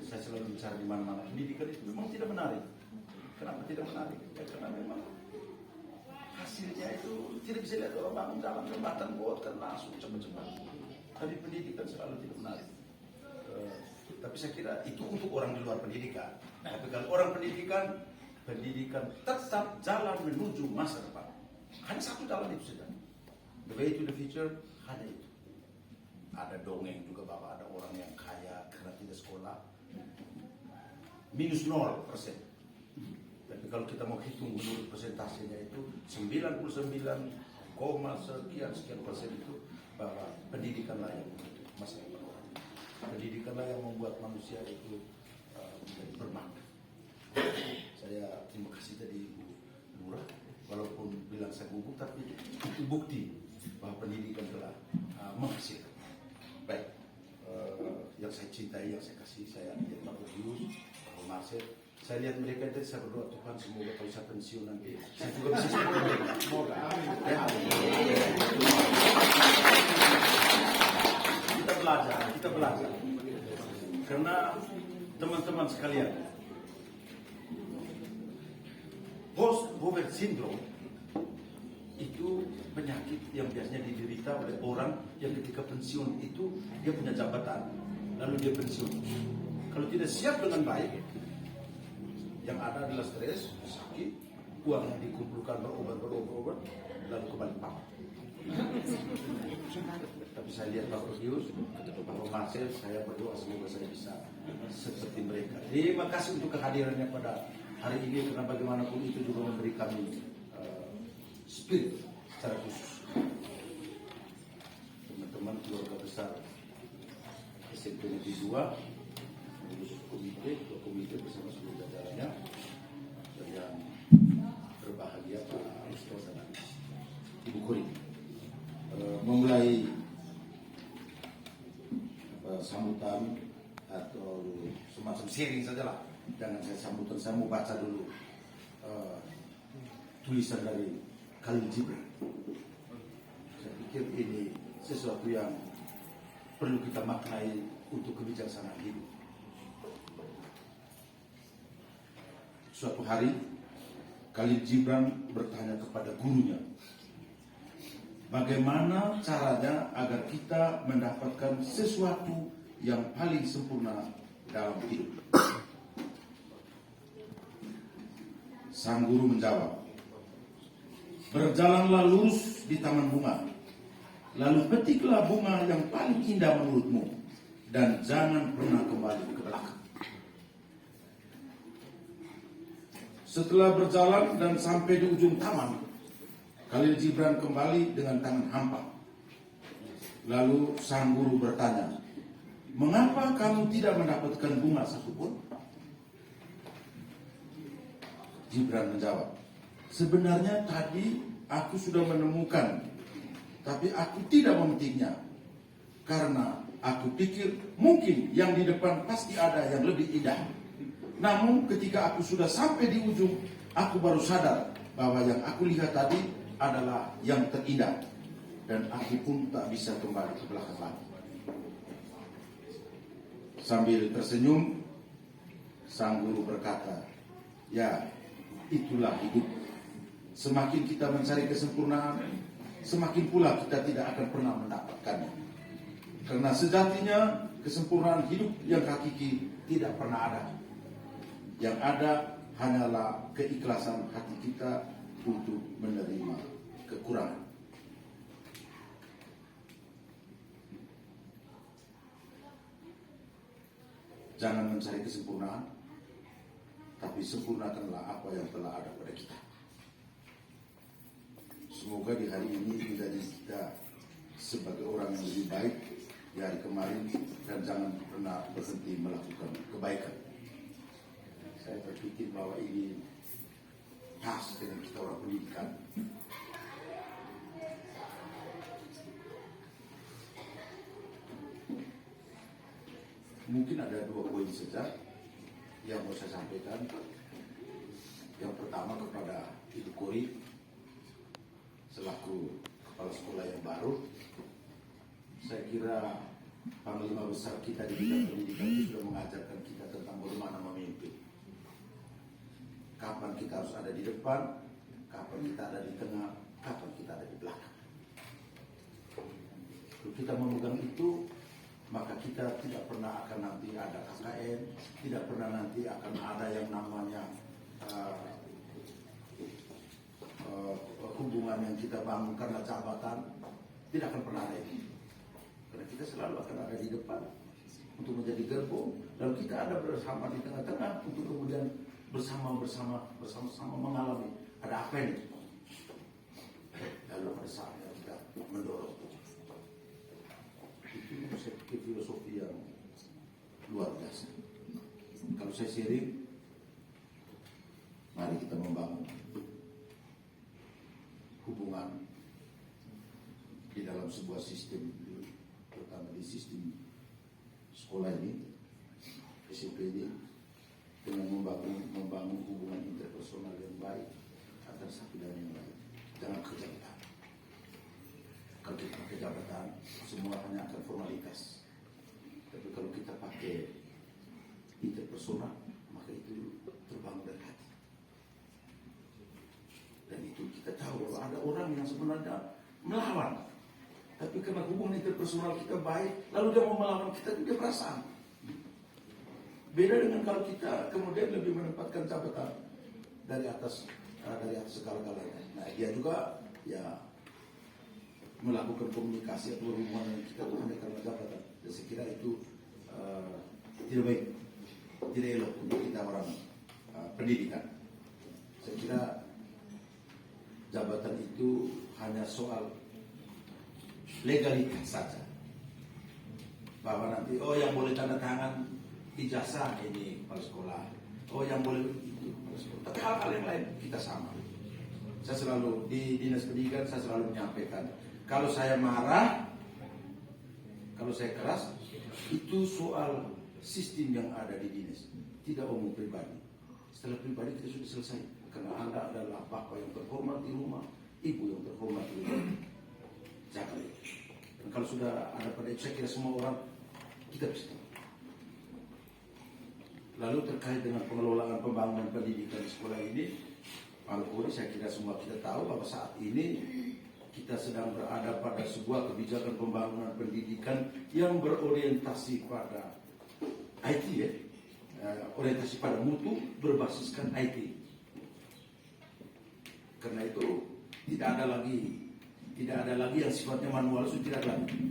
Saya selalu bicara di mana-mana. Pendidikan itu memang tidak menarik. Kenapa tidak menarik? Ya, karena memang hasilnya itu tidak bisa lihat orang bangun dalam jembatan boten langsung cepat-cepat. Tapi pendidikan selalu tidak menarik. Tapi saya kira itu untuk orang di luar pendidikan. Tapi kalau orang pendidikan tetap jalan menuju masa depan. Hanya satu jalan itu saja. The way to the future hanya itu. Ada dongeng juga bahwa ada orang yang kaya karena tidak sekolah. Minus 0%. Tapi kalau kita mau hitung menurut persentasenya itu 99, sekian persen itu bahwa pendidikanlah yang membentuk masa depan orang. Pendidikanlah yang membuat manusia itu menjadi bermakna. Saya terima kasih tadi Ibu Lurah, walaupun bilang saya gugup, tapi itu bukti bahwa pendidikan telah menghasilkan. Baik, yang saya cintai, yang saya kasih, saya lihat Pak Yus, Pak Marcel. Saya lihat mereka itu, saya berdoa Tuhan semoga kalau saya pensiun nanti saya juga bisa seperti mereka. Semoga. Ya. Kita belajar. Karena teman-teman sekalian, post-COVID syndrome itu penyakit yang biasanya diderita oleh orang yang ketika pensiun itu dia punya jabatan, lalu dia pensiun. Kalau tidak siap dengan baik, yang ada adalah stres, sakit, uang yang dikumpulkan berobat, lalu kembali pamit. Tapi saya lihat Pak Rodius, Pak Marcel, saya berdoa semoga saya bisa seperti mereka. Terima kasih untuk kehadirannya pada hari ini, karena bagaimanapun itu juga memberi kami spirit secara khusus. Teman-teman keluarga besar SMP Negeri 2, mengurus komite bersama seluruh jajarannya, dan yang berbahagia Pak Risto dan Ibu Kori. Memulai sambutan atau semacam sharing sajalah, jangan saya sambutan, saya mau baca dulu tulisan dari Khalil Gibran. Saya pikir ini sesuatu yang perlu kita maknai untuk kebijaksanaan hidup. Suatu hari Khalil Gibran bertanya kepada gurunya, bagaimana caranya agar kita mendapatkan sesuatu yang paling sempurna dalam hidup? Sang guru menjawab, berjalanlah lurus di taman bunga, lalu petiklah bunga yang paling indah menurutmu, dan jangan pernah kembali ke belakang. Setelah berjalan dan sampai di ujung taman, Khalil Gibran kembali dengan tangan hampa. Lalu sang guru bertanya, mengapa kamu tidak mendapatkan bunga satupun? Gibran menjawab, sebenarnya tadi aku sudah menemukan, tapi aku tidak memetiknya, karena aku pikir mungkin yang di depan pasti ada yang lebih indah. Namun ketika aku sudah sampai di ujung, aku baru sadar bahwa yang aku lihat tadi adalah yang terindah, dan aku pun tak bisa kembali ke belakang lagi. Sambil tersenyum, sang guru berkata, ya, itulah hidup. Semakin kita mencari kesempurnaan, semakin pula kita tidak akan pernah mendapatkannya. Karena sejatinya kesempurnaan hidup yang hakiki tidak pernah ada. Yang ada hanyalah keikhlasan hati kita untuk menerima kekurangan. Jangan mencari kesempurnaan, tapi sempurnakanlah apa yang telah ada pada kita. Semoga di hari ini menjadi kita sebagai orang yang lebih baik di hari kemarin, dan jangan pernah berhenti melakukan kebaikan. Saya berpikir bahwa ini pas dengan kita orang pendidikan. Mungkin ada 2 poin saja yang mau saya sampaikan. Yang pertama kepada Ibu Kori selaku kepala sekolah yang baru. Saya kira panglima besar kita di bidang pendidikan itu sudah mengajarkan kita tentang bagaimana memimpin. Kapan kita harus ada di depan, kapan kita ada di tengah, kapan kita ada di belakang. Kalau kita memegang itu, maka kita tidak pernah akan nanti ada KKN, tidak pernah nanti akan ada yang namanya hubungan yang kita bangun karena jabatan, tidak akan pernah ada itu. Karena kita selalu akan ada di depan untuk menjadi gerbong, lalu kita ada bersama di tengah-tengah untuk kemudian bersama-sama mengalami ada apa ini. Lalu pada saatnya kita mendorong. Itu saya pikir filosofi yang luar biasa. Kalau saya sharing, mari kita membangun hubungan di dalam sebuah sistem, terutama di sistem sekolah ini, SMP ini, dengan membangun hubungan interpersonal yang baik antara satu dan yang lain. Jangan kejabatan. Kalau kita pakai jabatan, semua hanya akan formalitas. Tapi kalau kita pakai interpersonal, maka itu terbangun dari hati. Dan itu kita tahu bahwa ada orang yang sebenarnya melawan. Tapi karena hubungan interpersonal kita baik, lalu dia mau melawan kita, dia perasaan. Beda dengan kalau kita kemudian lebih menempatkan jabatan dari atas segala-galanya. Nah, dia juga ya melakukan komunikasi atau berhubungan dengan kita itu hanya karena jabatan. Dan saya kira itu tidak baik, tidak elok untuk kita orang pendidikan. Saya kira jabatan itu hanya soal legalitas saja. Bahwa nanti, oh yang boleh tanda tangan ijazah ini kepala sekolah, oh yang boleh itu kepala sekolah. Tapi hal-hal yang lain kita sama. Saya selalu di dinas pendidikan saya selalu menyampaikan, kalau saya marah, kalau saya keras, itu soal sistem yang ada di dinas, tidak umum pribadi. Setelah pribadi kita sudah selesai, karena Anda adalah bapak yang terhormat di rumah, ibu yang terhormat di rumah. Jaga itu. Dan kalau sudah ada pada itu, saya kira semua orang kita bisa. Lalu terkait dengan pengelolaan pembangunan pendidikan di sekolah ini, Pak Kapolri, saya kira semua kita tahu bahwa saat ini kita sedang berada pada sebuah kebijakan pembangunan pendidikan yang berorientasi pada IT, orientasi pada mutu berbasiskan IT. Karena itu tidak ada lagi yang sifatnya manual, itu tidak ada lagi.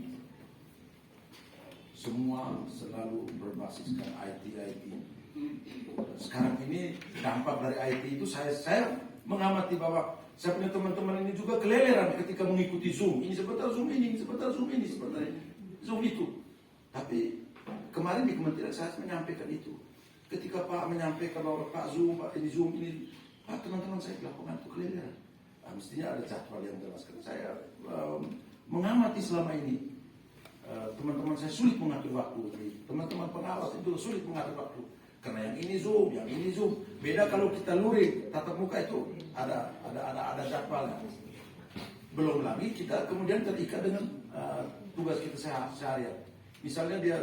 Semua selalu berbasiskan IT. Sekarang ini dampak dari IT itu saya mengamati bahwa saya punya teman-teman ini juga keleleran ketika mengikuti Zoom. Ini sebentar Zoom ini sebentar Zoom ini, sebentar Zoom itu. Tapi kemarin di kementerian saya menyampaikan itu. Ketika Pak menyampaikan bahwa Pak Zoom, Pak ini Zoom ini, Pak teman-teman saya lakukan itu keleleran. Nah, mestinya ada jadwal yang jelas. Saya mengamati selama ini. Teman-teman saya sulit mengatur waktu. Teman-teman pengawas itu sulit mengatur waktu. Karena yang ini Zoom, yang ini Zoom. Beda kalau kita luring, tatap muka itu ada jadwalnya. Belum lagi kita kemudian terikat dengan tugas kita seharian. Misalnya dia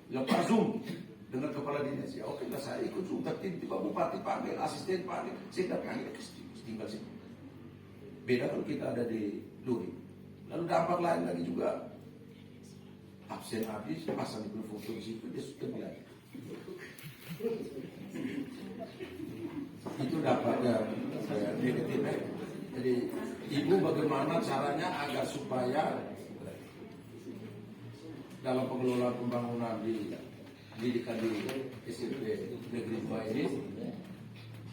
lepas Zoom dengan kepala dinas, ya oke lah saya ikut Zoom. Tapi tiba bupati panggil, asisten panggil, saya tidak panggil, tinggal sini. Beda kalau kita ada di luring. Lalu dampak lain lagi juga, absen habis, pasang di foto di situ, dia sudah mulai. Itu dapatnya negatif. Jadi ibu bagaimana caranya agar supaya dalam pengelolaan pembangunan di pendidikan di SMP Negeri 2 ini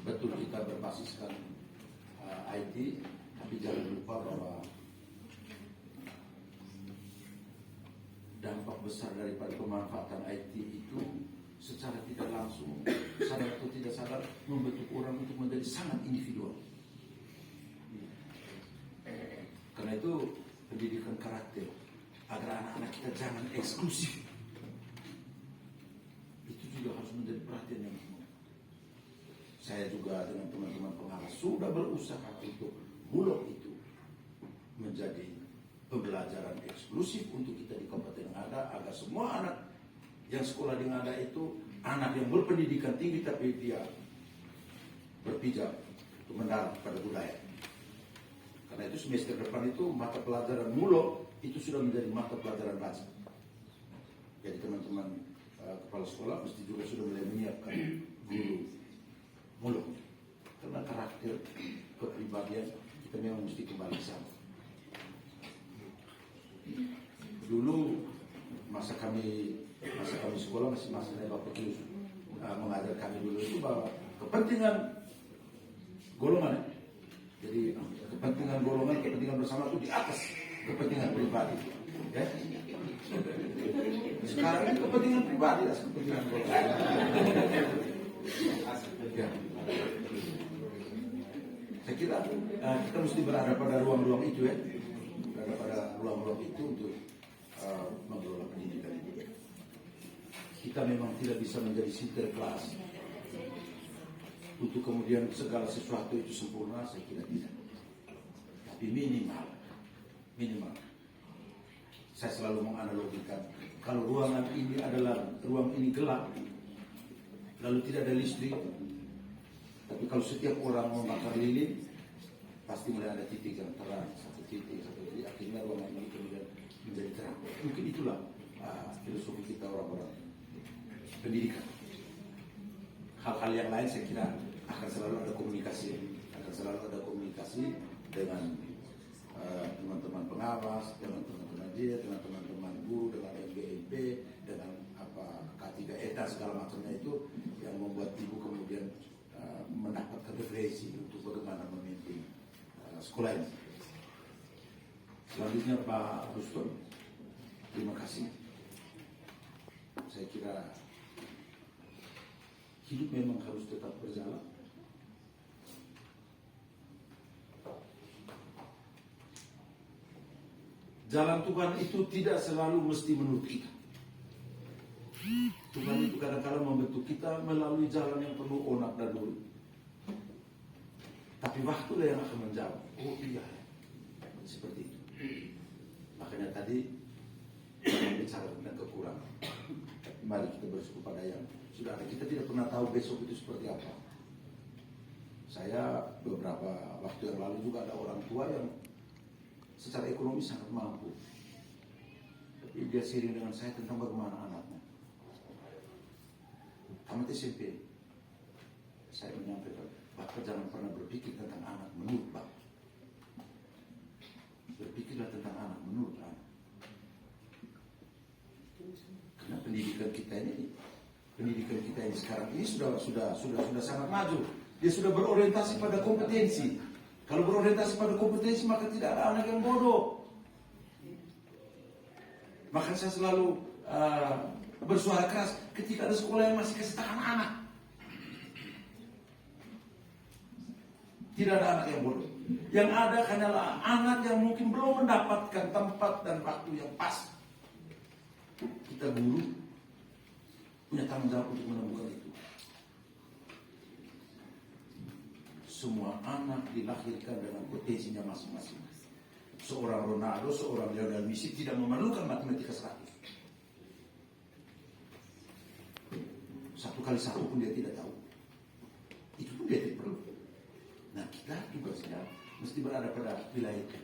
betul kita berbasiskan IT, tapi jangan lupa bahwa dampak besar daripada pemanfaatan IT itu secara tidak langsung, sadar atau tidak sadar, membentuk orang untuk menjadi sangat individual. Karena itu pendidikan karakter, agar anak-anak kita jangan eksklusif, itu juga harus menjadi perhatian yang penuh. Saya juga dengan teman-teman pengawas sudah berusaha untuk bulog itu menjadi pembelajaran eksklusif untuk kita di Kabupaten Ngada, agar semua anak yang sekolah di Ngada itu anak yang berpendidikan tinggi tapi dia berpijak untuk mendarat pada budaya. Karena itu semester depan itu mata pelajaran mulo itu sudah menjadi mata pelajaran baca. Jadi teman-teman kepala sekolah mesti juga sudah mulai menyiapkan guru mulo. Karena karakter kepribadian kita memang mesti kembali sama. Dulu masa kami sekolah masih masanya Bapak Kius mengajar kami dulu itu bahwa kepentingan golongan, jadi kepentingan golongan, kepentingan bersama itu di atas kepentingan pribadi, ya. Sekarang ini kepentingan pribadi lah, kepentingan golongan. Ya. Saya kira kita mesti berada pada ruang-ruang itu, ya, berada pada ruang-ruang itu untuk mengelola pendidikan ini. Kita memang tidak bisa menjadi sinterklas untuk kemudian segala sesuatu itu sempurna, saya kira tidak. Tapi minimal saya selalu menganalogikan, kalau ruangan ini adalah ruang ini gelap, lalu tidak ada listrik, tapi kalau setiap orang membakar lilin, pasti mulai ada titik yang terang, satu titik, akhirnya ruangan ini kemudian menjadi terang. Mungkin itulah filosofi kita orang-orang pendidikan. Hal-hal yang lain saya kira akan selalu ada komunikasi dengan teman-teman pengawas, dengan teman-teman dia, dengan teman-teman guru, dengan MGMP, dengan K3 ETA segala macamnya itu yang membuat ibu kemudian mendapatkan referensi untuk bagaimana memimpin sekolah ini. Selanjutnya Pak Ruston, terima kasih. Saya kira hidup memang harus tetap berjalan. Jalan Tuhan itu tidak selalu mesti menurut kita. Tuhan itu kadang-kadang membentuk kita melalui jalan yang penuh onak dan duri. Tapi waktulah yang akan menjawab. Oh iya, seperti itu. Makanya tadi kita bicara tentang kekurangan. Mari kita bersyukur pada yang sudah ada. Kita tidak pernah tahu besok itu seperti apa. Saya beberapa waktu yang lalu juga ada orang tua yang secara ekonomi sangat mampu. Tapi dia sharing dengan saya tentang bagaimana anaknya. Tamat SMP. Saya menyampaikan, Bapak jangan pernah berpikir tentang anak menurut Bapak. Berpikirlah tentang anak menurut anak. Karena pendidikan kita ini sekarang ini sudah sangat maju. Dia sudah berorientasi pada kompetensi. Kalau berorientasi pada kompetensi maka tidak ada anak yang bodoh. Maka saya selalu bersuara keras ketika ada sekolah yang masih kasih tahan anak. Tidak ada anak yang bodoh. Yang ada hanyalah anak yang mungkin belum mendapatkan tempat dan waktu yang pas. Kita guru punya tanggung jawab untuk menemukan itu. Semua anak dilahirkan dengan potensinya masing-masing. Seorang Ronaldo, seorang Lionel Messi tidak memerlukan matematika 100. 1 kali 1 pun dia tidak tahu. Itu pun dia tidak perlu. Nah kita tugasnya mesti berada pada wilayah itu.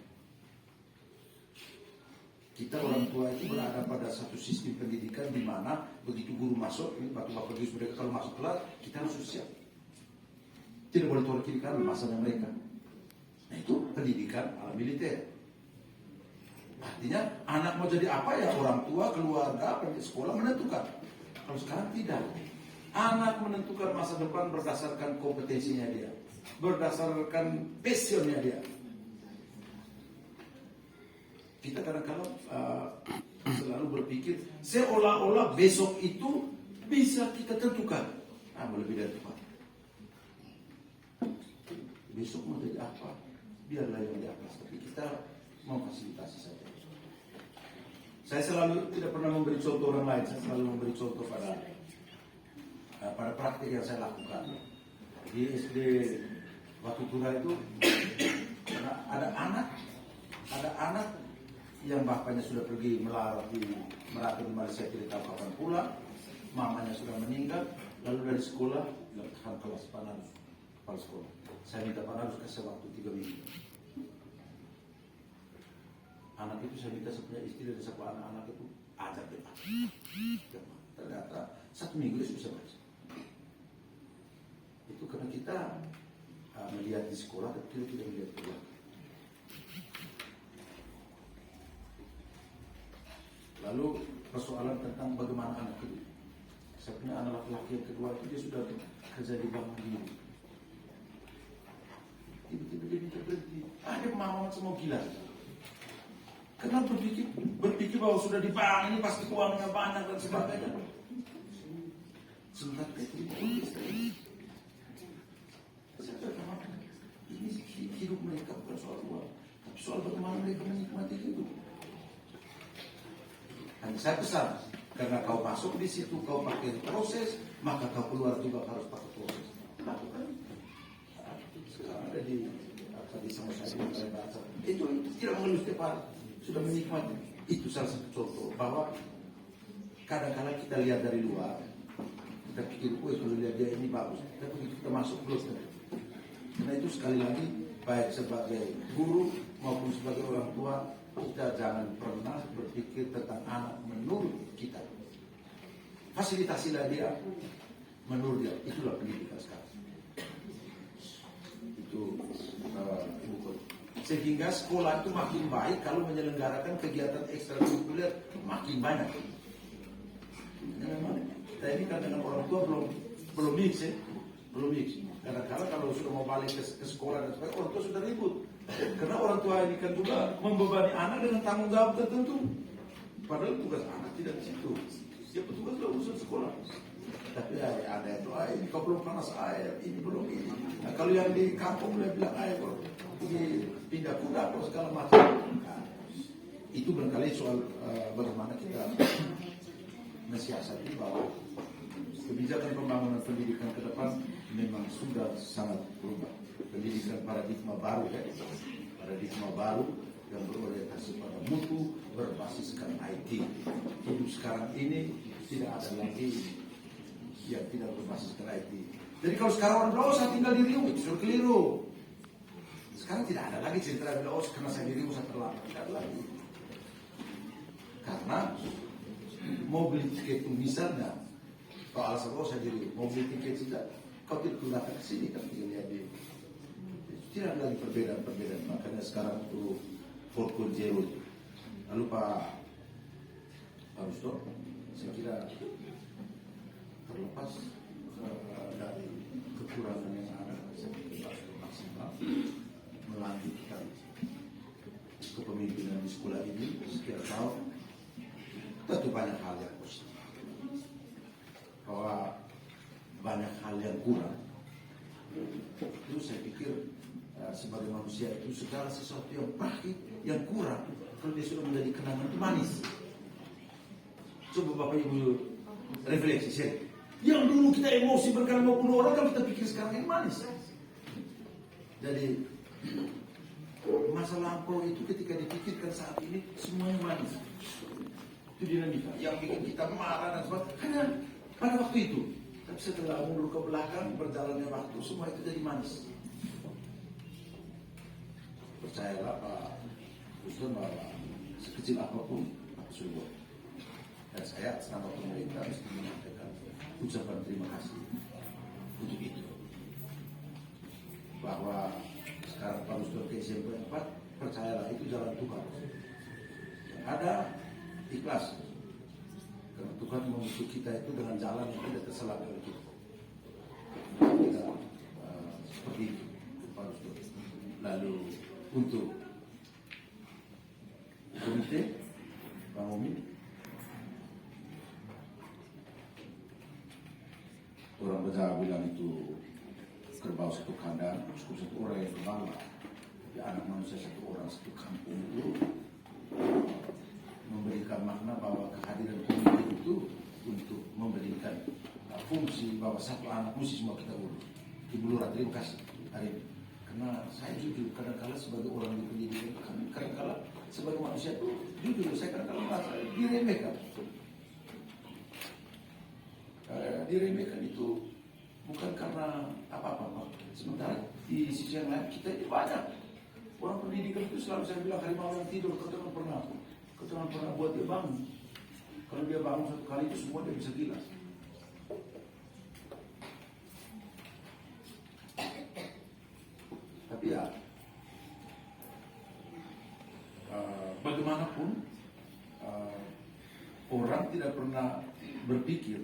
Kita orang tua itu berada pada satu sistem pendidikan di mana begitu guru masuk, ini bapak-bapak guru mereka kalau masuk kelas, kita harus siap. Tidak boleh tolak kiri kanan masanya mereka. Nah itu pendidikan ala militer. Artinya anak mau jadi apa ya orang tua, keluarga, sekolah menentukan. Kalau sekarang tidak. Anak menentukan masa depan berdasarkan kompetensinya dia, berdasarkan passionnya dia. Kita kadang-kadang selalu berpikir seolah-olah besok itu bisa kita tentukan. Lebih dari itu Pak. Besok mau jadi apa? Biarlah yang di atas. Tapi kita mau fasilitasi saja. Saya selalu tidak pernah memberi contoh orang lain. Saya selalu memberi contoh pada praktik yang saya lakukan. Di SD Batu Tura itu ada anak yang bapaknya sudah pergi merantau di Malaysia, tidak tahu kapan pulang, mamanya sudah meninggal, lalu dari sekolah letakkan kelas Panarus, kepala sekolah. Saya minta Panarus kasih waktu 3 minggu. Anak itu saya minta sepunya istri dan sepunya anak-anak itu ajar dia. Ternyata 1 minggu dia bisa baca. Itu karena kita melihat di sekolah, tapi kita tidak melihat keluar. Lalu persoalan tentang bagaimana anak itu. Saya punya anak laki-laki yang kedua itu dia sudah kerja di bank mandiri. Tiba-tiba dia minta berhenti. Ada mama semua gila. Karena berpikir bahwa sudah di bank ini pasti uangnya banyak dan sebagainya. Sebentar itu saya katakan ini hidup mereka bukan soal uang, tapi soal bagaimana mereka menikmati hidup. Dan saya pesan, karena kau masuk di situ, kau pakai proses, maka kau keluar juga harus pakai proses. Lakukan. Sekarang ada di sama saya baca. Itu tidak mengeluh setiap hari, sudah menikmati. Itu salah satu contoh bahwa kadang-kadang kita lihat dari luar, kita pikir, kalau lihat dia ini bagus, tapi begitu kita masuk belum. Karena itu sekali lagi, baik sebagai guru maupun sebagai orang tua, kita jangan pernah berpikir tentang anak menurut kita. Fasilitasilah dia menurut dia. Itulah pendidikan sekarang. Itu Ibu Kota. Sehingga sekolah itu makin baik kalau menyelenggarakan kegiatan ekstrakurikuler makin banyak. Ya, memang kita ini kan dengan orang tua belum mix ya, belum mix. Kadang-kadang kalau sudah mau balik ke sekolah dan sebagainya, orang tua sudah ribut. Karena orang tua ini kan juga membebani anak dengan tanggung jawab tertentu. Padahal tugas anak tidak di situ. Dia petugas sudah urusan sekolah. Tapi ada itu, ini kau belum panas air, ini belum ini. Nah, kalau yang di kampung dia bilang air ini pindah kuda atau segala macam. Nah, itu barangkali soal bagaimana kita mensiasati bahwa kebijakan pembangunan pendidikan ke depan memang sudah sangat berubah. Pendidikan paradigma baru ya, paradigma baru yang berorientasi pada mutu berbasiskan IT. Hidup sekarang ini tidak ada lagi yang tidak berbasiskan IT. Jadi kalau sekarang orang bilang, oh saya tinggal di Riau, itu sudah keliru. Sekarang tidak ada lagi cerita bilang, oh karena saya di Riau saya terlambat. Tidak ada lagi. Karena mobil tiket itu misalnya, kalau alasan oh saya di Riau, mobil tiket tidak, kau tidak datang ke sini kan tinggal lihat di. Tidak ada lagi perbedaan-perbedaan. Makanya sekarang itu 4.0. Lalu Pak Rusto, saya kira terlepas dari kekurangan yang ada, saya pikir maksimal melanjutkan kepemimpinan di sekolah ini sekian tahun. Tentu banyak hal yang positif, bahwa banyak hal yang kurang. Itu saya pikir sebagai manusia itu segala sesuatu yang pahit, yang kurang, kalau dia sudah menjadi kenangan itu manis. Coba Bapak Ibu refleksi saya. Yang dulu kita emosi berkali 50 orang, kalau kita pikir sekarang ini manis. Jadi masa lampau itu ketika dipikirkan saat ini semuanya manis. Itu dinamika yang bikin kita marah dan sebagainya. Karena pada waktu itu, tapi setelah mundur ke belakang berjalannya waktu, semua itu jadi manis. Percayalah Pak Ruslan bahwa sekecil apapun Pak Suryo dan saya atas nama pemerintah mesti menyampaikan ucapan terima kasih untuk itu. Bahwa sekarang Pak Ruslan ke SMP 4, percayalah itu jalan Tuhan. Yang ada ikhlas. Karena Tuhan membentuk kita itu dengan jalan yang tidak terselang oleh kita. Kita seperti itu Pak Ruslan. Lalu untuk komite Bang Umi, orang Jawa bilang itu kerbau satu kandang, cukup satu orang yang berbangga. Tapi anak manusia satu orang satu kampung itu memberikan makna bahwa kehadiran komite itu untuk memberikan fungsi bahwa satu anak mesti semua kita urus. Ibu Lurah, terima kasih hari ini. Karena saya jujur kadang-kala sebagai orang di pendidikan, kadang-kala sebagai manusia itu jujur saya kadang-kala merasa diremehkan. Diremehkan itu bukan karena apa-apa. Sementara di sisi yang lain kita ini banyak orang pendidikan itu selalu saya bilang harimau yang tidur, kau jangan pernah buat dia bangun. Kalau dia bangun satu kali itu semua dia bisa gila. Tapi ya bagaimanapun orang tidak pernah berpikir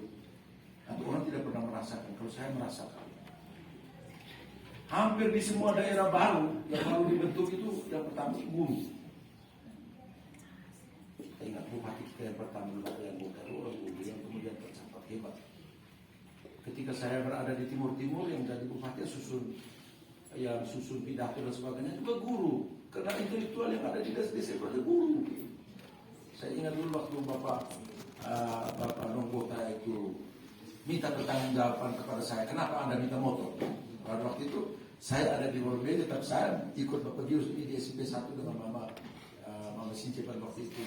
atau orang tidak pernah merasakan. Kalau saya merasakan hampir di semua daerah baru yang baru dibentuk itu yang pertama bumi. Kita ingat bupati kita yang pertama yang orang bumi yang kemudian tercatat hebat. Ketika saya berada di timur-timur yang jadi bupati susun pidato dan sebagainya juga guru, karena intelektual yang ada di desa-desa itu ada guru. Saya ingat dulu waktu Bapak Nonggota itu minta pertanggungjawaban kepada saya, kenapa Anda minta motor? Pada waktu itu saya ada di Borobede, tapi saya ikut Bapak Gius di SMP 1 dengan Mama Since pada waktu itu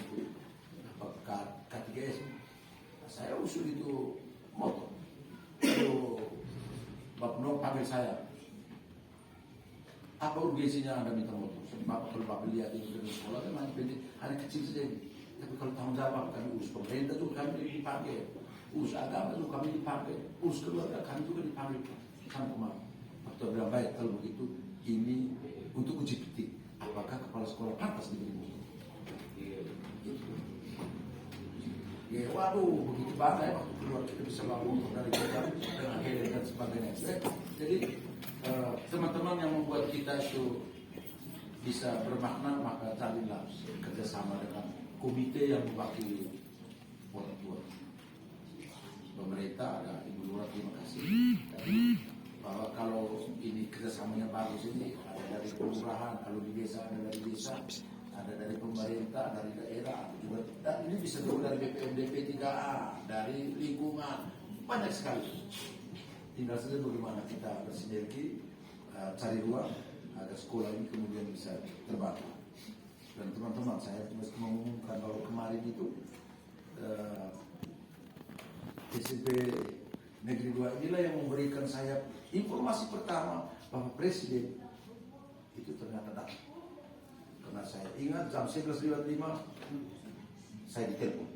K3S. Saya usul itu motor. Lalu Bapak Nong panggil saya, apa urgensinya Anda minta motor? Bapak kalau Bapak lihat itu dari sekolah kan hanya pendek, hanya kecil saja. Tapi kalau tanggung jawab kami urus pemerintah juga kami dipanggil, urus agama juga kami dipanggil, urus keluarga kami juga dipanggil. Sama kemarin, waktu bilang baik kalau begitu ini untuk uji petik apa apakah kepala sekolah pantas diberi buku? Ya, waduh, begitu bangga ya waktu keluar kita bisa bawa motor dari kota dengan helm dan sebagainya. Jadi teman-teman yang membuat kita itu bisa bermakna, maka jalinlah kerjasama dengan komite yang mewakili orang tua. Pemerintah ada Ibu Lurah, terima kasih. Tadi bahwa kalau ini kerjasamanya bagus, ini ada dari kelurahan, kalau di desa ada dari desa, ada dari pemerintah, dari daerah, juga dan ini bisa juga dari BPMDP 3A, dari lingkungan, banyak sekali. Tinggal saja bagaimana kita bersinergi, cari ruang agar sekolah ini kemudian bisa terbangun. Dan teman-teman, saya mesti mengumumkan bahwa kemarin itu SMP Negeri 2 inilah yang memberikan saya informasi pertama bahwa Presiden itu ternyata datang. Karena saya ingat jam 11.55 saya ditelepon.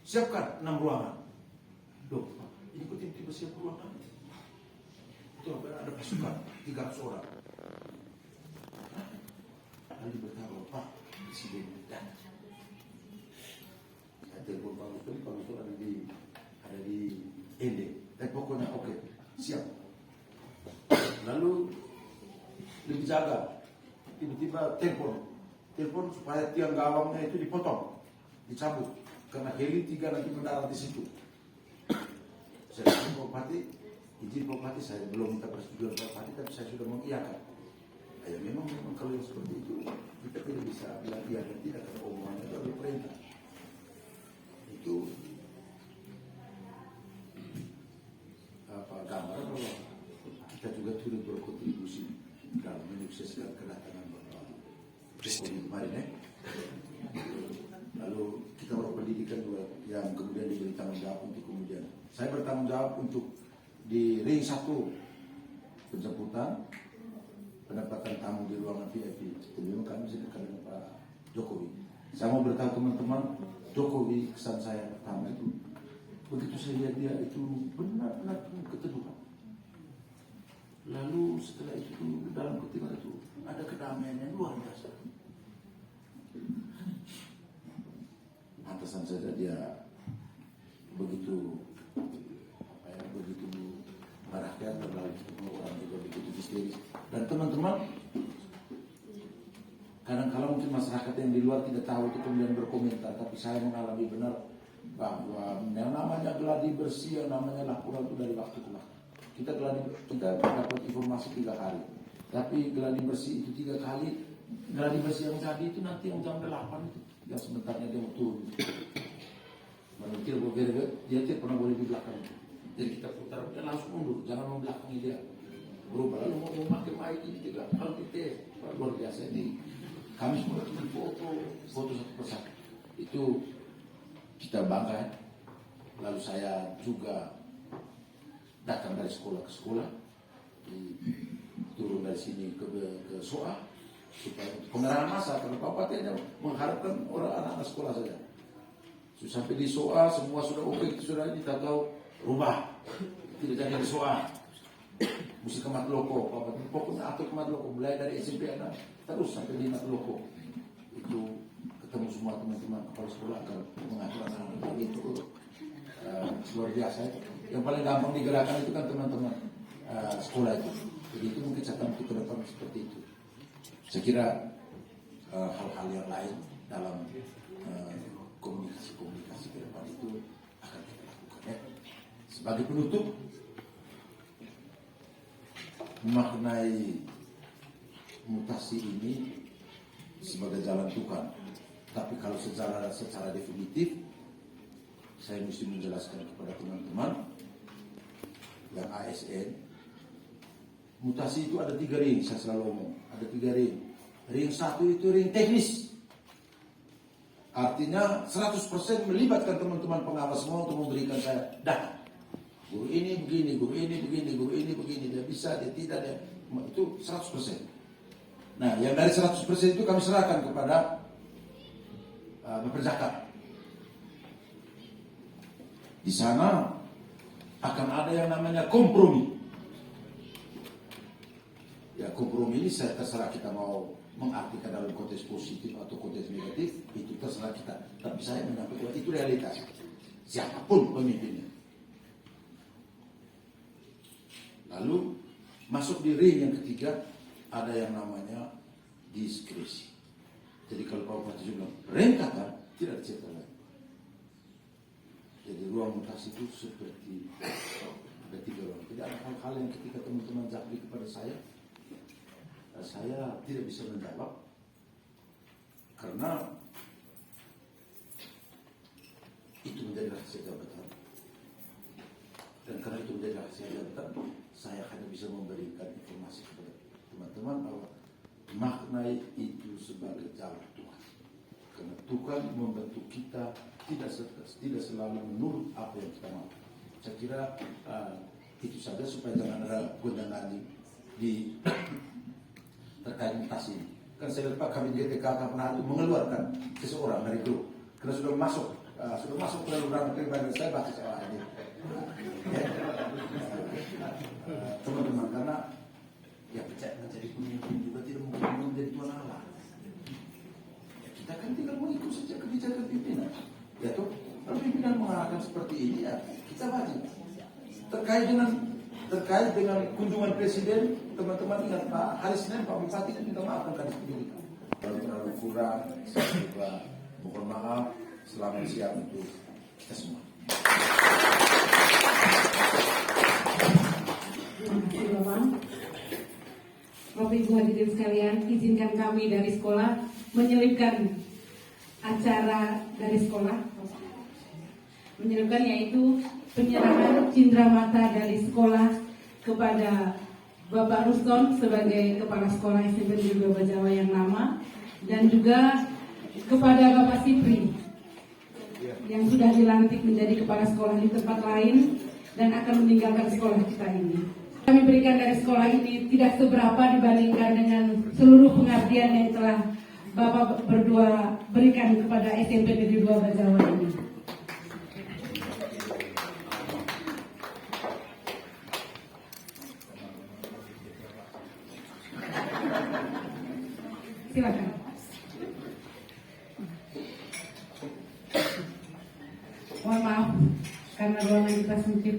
Siapkan 6 ruangan. Loh, ini kok tiba-tiba siap ruangan? Itu ada pasukan 300 orang. Lalu berkata, Pak, Presiden datang. Saya telepon Pak Lustur ada di Ende. Tapi pokoknya oke, siap. Lalu lebih jaga. Tiba-tiba telepon supaya tiang gawangnya itu dipotong, dicabut karena heli 3 nanti mendarat di situ. Saya izin Pak Bupati, saya belum minta persetujuan Pak Bupati, tapi saya sudah mengiyakan. Ya memang kalau yang seperti itu kita tidak bisa bilang iya dan tidak, karena omongannya itu adalah perintah. Itu gambar bahwa kita juga turut berkontribusi dalam menyukseskan kedatangan Bapak Presiden kemarin ya. Lalu kita orang pendidikan juga yang kemudian diberi tanggung jawab untuk kemudian saya bertanggung jawab untuk di ring 1 penjemputan, pendapatan tamu di ruangan VIP. Sebelum kami bisa dekat dengan Pak Jokowi. Saya mau beritahu teman-teman, Jokowi kesan saya pertama itu begitu saya lihat dia itu benar-benar keteduhan. Lalu setelah itu dalam ketika itu ada kedamaian yang luar biasa. Pantasan saja dia begitu merakyat, terlalu orang juga begitu histeris. Dan teman-teman, kadang-kadang mungkin masyarakat yang di luar tidak tahu itu kemudian berkomentar, tapi saya mengalami benar bahwa yang namanya geladi bersih, yang namanya laporan itu dari waktu ke waktu. Kita dapat informasi 3 hari, tapi geladi bersih itu 3 kali. Geladi bersih yang tadi itu nanti yang jam 8 itu, yang sebentarnya dia mau turun. Menukir dia tidak pernah boleh di belakang itu. Jadi kita putar, dia langsung mundur, jangan membelakangi dia. Berubah lalu mau memakai mic ini juga, kalau kita luar biasa ini. Kami semua foto satu persatu. Itu kita bangga. Lalu saya juga datang dari sekolah ke sekolah, turun dari sini ke SOA supaya pengarahan masa, karena Bapak tidak mengharapkan orang anak-anak sekolah saja. Sampai di SOA semua sudah oke, sudah kita tahu rubah, tidak jadi di SOA, mesti ke Matloko, pokoknya atur ke Matloko, mulai dari SMP anak terus sampai di Matloko. Itu ketemu semua teman-teman kepala sekolah akan mengatur anak-anak itu luar biasa. Yang paling gampang digerakkan itu kan teman-teman sekolah itu. Jadi itu mungkin saya untuk ke depan seperti itu. Saya kira hal-hal yang lain dalam komunikasi ke depan itu akan kita lakukan ya. Sebagai penutup, memaknai mutasi ini sebagai jalan Tuhan. Tapi kalau secara definitif, saya mesti menjelaskan kepada teman-teman yang ASN, mutasi itu ada 3 ring, saya selalu ngomong, ada 3 ring. Ring 1 itu ring teknis. Artinya 100% melibatkan teman-teman pengawas semua untuk memberikan saya data. Guru ini begini, guru ini begini, guru ini begini, dia bisa, dia tidak, dia itu 100%. Nah, yang dari 100% itu kami serahkan kepada Bapak Zakat. Di sana akan ada yang namanya kompromi. Ya, kompromi ini terserah kita mau mengartikan dalam konteks positif atau konteks negatif, itu terserah kita. Tapi saya menyampaikan itu realitas. Siapapun pemimpinnya. Lalu masuk di ring yang ketiga, ada yang namanya diskresi. Jadi kalau Pak Bupati bilang rengkakan, tidak dicetak lagi. Jadi ruang mutasi itu seperti ada 3 ruang. Tidak ada hal-hal yang ketika teman-teman japri kepada saya tidak bisa menjawab karena itu menjadi rahasia jabatan. Dan karena itu menjadi rahasia jabatan, saya hanya bisa memberikan informasi kepada teman-teman bahwa maknai itu sebagai jalan Tuhan. Karena Tuhan membentuk kita tidak selalu menurut apa yang kita mau. Saya kira itu saja supaya jangan ada gonjang di terkait mutasi ini. Kan saya lihat Pak Kabin GTK pernah itu mengeluarkan seseorang dari grup karena sudah masuk ke dalam pribadi saya baca soal ini. Teman-teman, karena ya percaya menjadi pemimpin juga tidak mungkin menjadi tuan Allah. Ya, kita kan tinggal mengikut saja kebijakan pimpinan. Ya toh, kalau pimpinan mengarahkan seperti ini ya kita wajib. Terkait dengan kunjungan presiden, teman-teman ingat Pak hari Senin Pak Bupati kan minta maaf kan pendidikan. Kalau terlalu kurang, saya juga mohon maaf. Selamat siang untuk kita semua. Terima kasih Bapak. Bapak Ibu hadirin sekalian, izinkan kami dari sekolah menyelipkan acara dari sekolah. Menyelipkan yaitu penyerahan cindramata dari sekolah kepada Bapak Ruston sebagai Kepala Sekolah SMP Negeri 2 Bajawa yang lama dan juga kepada Bapak Sipri yang sudah dilantik menjadi Kepala Sekolah di tempat lain dan akan meninggalkan sekolah kita ini. Kami berikan dari sekolah ini tidak seberapa dibandingkan dengan seluruh pengabdian yang telah Bapak berdua berikan kepada SMP Negeri 2 Bajawa ini. Silakan. Mohon maaf karena ruangan kita sempit.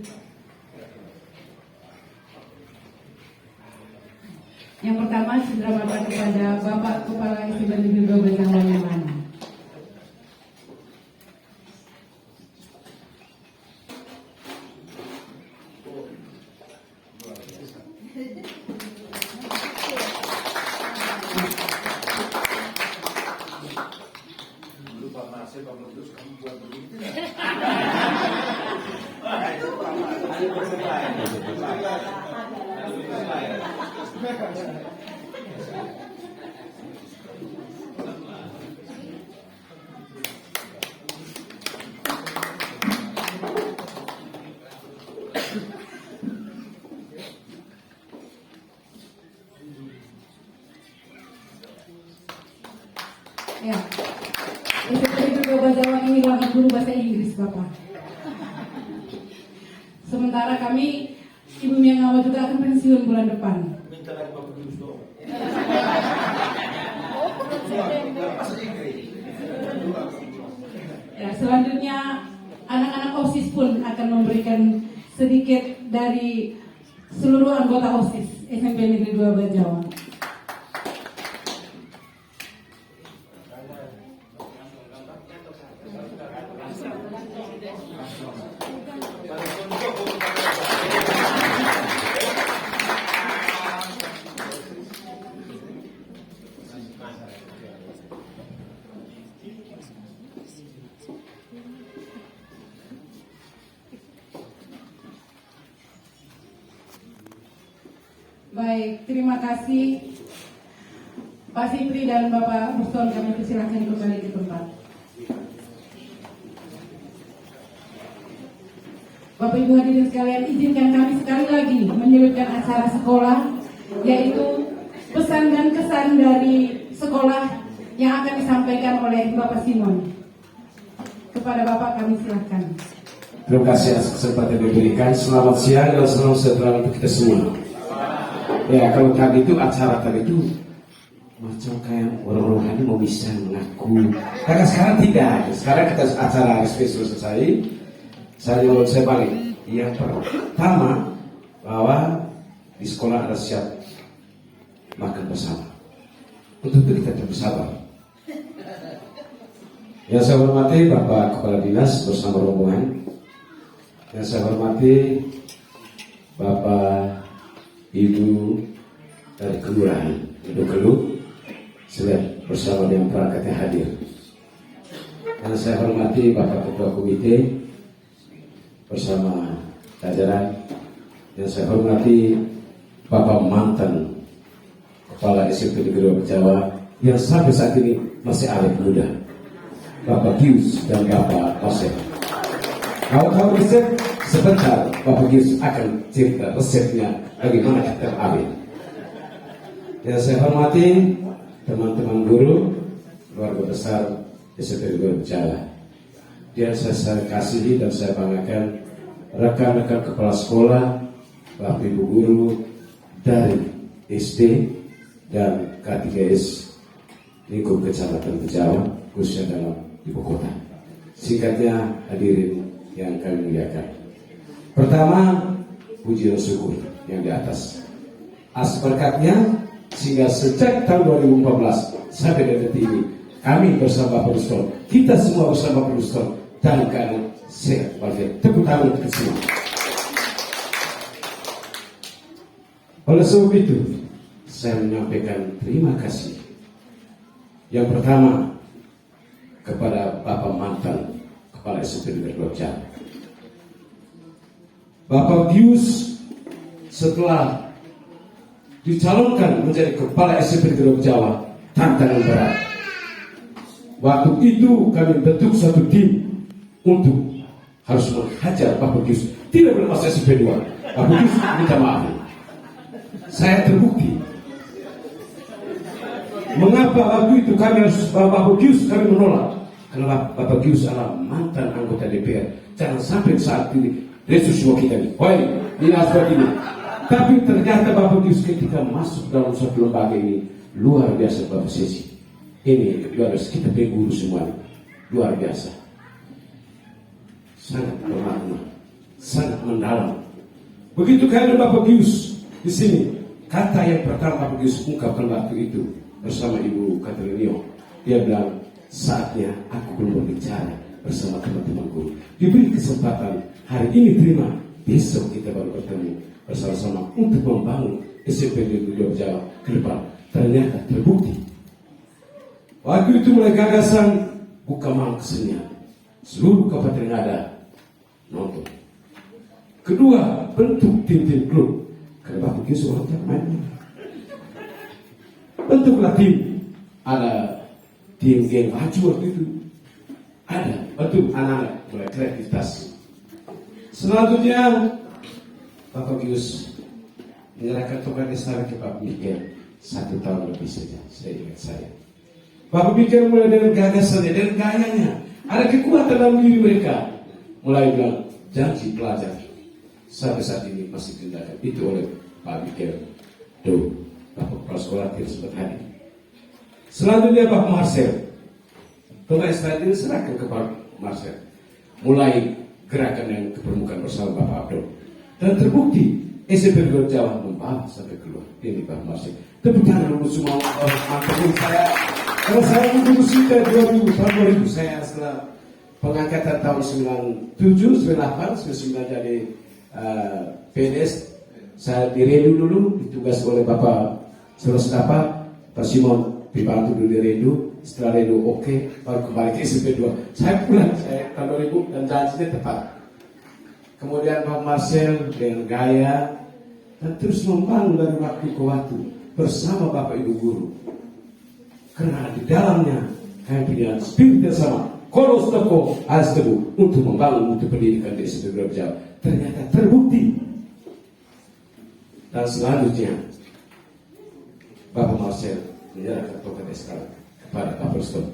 Yang pertama cindramata kepada Bapak Kepala SMP Negeri 2 Bajawa yang mana? Lupa Marcel, Pak Terus kamu buat begitu. Ya, SMP Negeri 2 Bajawa ini wahid guru bahasa Inggris Bapak. Sementara kami Ibu Miangawa juga akan pensiun bulan depan. Minta lagi Pak Terus dong. Ya, selanjutnya anak-anak OSIS pun akan memberikan sedikit dari seluruh anggota OSIS SMP Negeri 2 Bajawa. Baik, terima kasih Pak Sipri dan Bapak Ruston, kami persilahkan kembali di tempat. Bapak Ibu hadirin sekalian, izinkan kami sekali lagi menyelipkan acara sekolah, yaitu pesan dan kesan dari sekolah yang akan disampaikan oleh Bapak Simon. Kepada Bapak kami silakan. Terima kasih atas kesempatan yang diberikan. Selamat siang dan salam sejahtera untuk kita semua. Ya kalau tadi itu acara tadi itu macam kayak orang-orang tadi mau bisa mengaku. Karena sekarang tidak. Sekarang kita acara spesial selesai. Saya balik. Yang pertama bahwa di sekolah ada siap makan bersama. Untuk itu kita bersabar. Yang saya hormati Bapak Kepala Dinas bersama rombongan. Yang saya hormati Bapak Ibu dari Kelurahan Gedung bersama dengan perangkat yang hadir. Dan saya hormati Bapak Ketua Komite bersama jajaran. Dan saya hormati Bapak mantan Kepala SMP Negeri Jawa yang sampai saat ini masih awet muda, Bapak Gius dan Bapak Pasek. Kalau resep sebentar, Bapak Gius akan cerita resepnya bagaimana kita awet. Yang saya hormati teman-teman guru, keluarga besar SMP Negeri Jawa. Dan saya kasihi dan saya banggakan rekan-rekan kepala sekolah, Bapak Ibu guru dari SD dan K3S lingkup Kecamatan Bejawa, khususnya dalam ibu kota. Singkatnya, hadirin yang kami muliakan. Pertama, puji dan syukur yang di atas. Berkatnya sehingga sejak tahun 2014 sampai detik ini kami bersama Pak Ruston, kita semua bersama Pak Ruston dalam keadaan sehat walafiat. Tepuk tangan untuk semua. Oleh sebab itu saya menyampaikan terima kasih. Yang pertama kepada Bapak mantan Kepala SMP Negeri Jawa, Bapak Gius setelah dicalonkan menjadi Kepala SMP Negeri Jawa, tantangan berat. Waktu itu kami bentuk satu tim untuk harus menghajar Bapak Gius. Tidak bermasalah SMP 2. Bapak Gius minta maaf. Saya terbukti. Mengapa waktu itu kami harus Bapak Gius kami menolak? Karena Bapak Gius adalah mantan anggota DPR. Jangan sampai saat ini Yesus semua kita ini. Woi, ini seperti ini. Tapi ternyata Bapak Gius ketika masuk dalam satu lembaga ini luar biasa Bapak Sesi. Ini luar biasa, kita guru semuanya. Luar biasa. Sangat bermakna, sangat mendalam. Begitu kaya Bapak Gius di sini, kata yang pertama Bapak Gius ungkapkan waktu itu bersama Ibu Katrinio, dia bilang, saatnya aku belum berbicara bersama teman-teman guru. Diberi kesempatan hari ini terima, besok kita baru bertemu bersama-sama untuk membangun SMP Negeri Jawa ke depan. Ternyata terbukti. Waktu itu mulai gagasan buka malam kesenian. Seluruh kabupaten yang ada nonton. Kedua, bentuk tim-tim klub. Karena Bapak Gius orang yang main. Bentuklah tim. Ada tim geng maju waktu itu. Ada. Bentuk anak-anak mulai kreativitas. Selanjutnya Bapak Gius menyerahkan tongkat istana ke Pak Mikir 1 tahun lebih saja. Saya ingat saya. Bapak Mikir mulai dengan gagasannya dan gayanya. Ada kekuatan dalam diri mereka. Mulai bilang janji pelajar. Sampai saat ini masih tindakan itu oleh Pak Mikir. Bapak Kepala Sekolah tidak sempat hadir. Selanjutnya Pak Marcel. Tongkat istana ini serahkan ke Pak Marcel. Mulai gerakan yang ke permukaan bersama Bapak Abdul. Dan terbukti SMP Negeri Jawa membawa sampai keluar. Ini Pak Marcel. Tepuk tangan dulu semua mantapin saya. Kalau saya dulu sudah 2000 saya setelah pengangkatan tahun 97, 98, 99 jadi PNS. Saya di Redu dulu ditugas oleh Bapak Surastapa, Pak Simon dibantu dulu di Redu. Setelah Redu oke, baru kembali ke SMP 2. Saya pulang, saya tahun 2000 dan janjinya tepat. Kemudian Pak Marcel dengan gaya dan terus membangun dari waktu ke waktu bersama Bapak Ibu guru. Karena di dalamnya kami punya spirit yang sama, kolos toko as teguh untuk membangun untuk pendidikan di SMP Negeri Jawa. Ternyata terbukti. Dan selanjutnya Bapak Marcel menyerahkan tongkat sekarang kepada Pak Preston.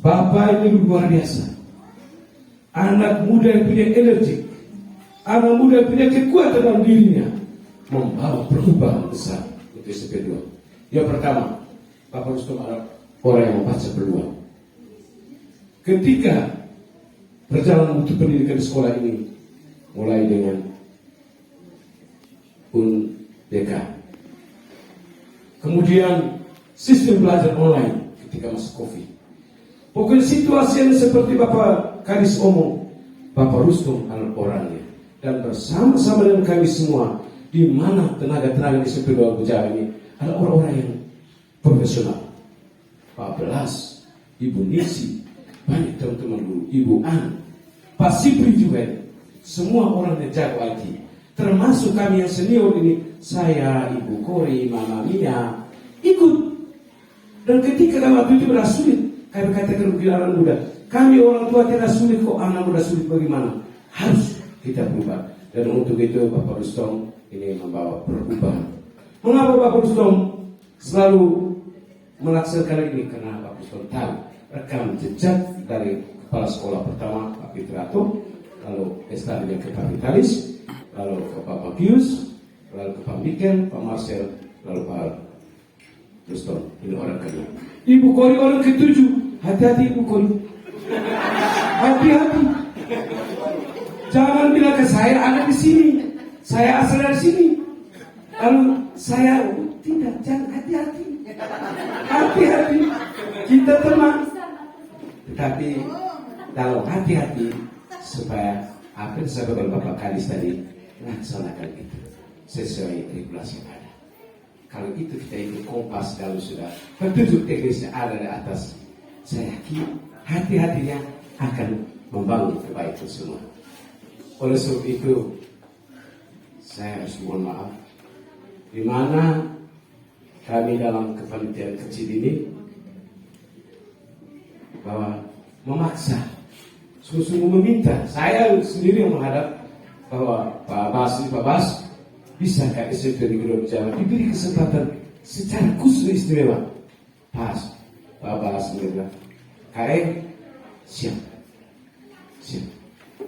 Bapak ini luar biasa. Anak muda yang punya energi, anak muda yang punya kekuatan dalam dirinya. membawa perubahan besar untuk SMP 2. Yang pertama, Bapak Rustom adalah orang yang membaca peluang. Ketika perjalanan untuk pendidikan di sekolah ini mulai dengan UNBK, kemudian sistem belajar online ketika masuk COVID. Pokoknya situasi yang seperti Bapak Kadis omong, Bapak Rustom adalah orangnya. Dan bersama-sama dengan kami semua, di mana tenaga-tenaga di SMP 2 Bejawa ini adalah orang-orang yang profesional. Pak Belas, Ibu Nisi, banyak teman-teman dulu, Ibu An, Pak Sipri juga ini. Semua orang yang jago IT. Termasuk kami yang senior ini, saya, Ibu Kori, Mama Mia, ikut. Dan ketika waktu itu sudah sulit, kami katakan kepada anak muda, kami orang tua tidak sulit kok, anak muda sulit bagaimana? Harus kita berubah. Dan untuk itu Bapak Rustom ini membawa perubahan. Mengapa Bapak Rustom selalu melaksanakan ini? Karena Bapak Rustom tahu rekam jejak dari kepala sekolah pertama Pak Fitrato, lalu selanjutnya ke Pak Vitalis, lalu ke Pak Pius, lalu ke Pak Mikel, Pak Marcel, lalu Pak Rustom. Ini orang kedua. Ibu Kori orang ketujuh. Hati-hati Ibu Kori. Hati-hati. Jangan bilang ke saya ada di sini. Saya asal dari sini. Lalu saya tidak. Jangan hati-hati. Hati-hati. Kita teman. Tetapi kalau hati-hati supaya apa yang disampaikan Bapak Kadis tadi, laksanakan itu sesuai regulasi yang ada. Kalau itu kita ikut kompas, kalau sudah petunjuk teknisnya ada di atas, saya yakin hati-hatinya akan membangun kebaikan semua. Oleh sebab itu, saya harus mohon maaf, di mana kami dalam kepanitiaan kecil ini bahwa memaksa, sungguh-sungguh meminta. Saya sendiri yang menghadap bahwa Pak Bas bisa ke SMP Negeri Bejawa diberi kesempatan secara khusus istimewa. Pas Pak Bas bilang, KM siap.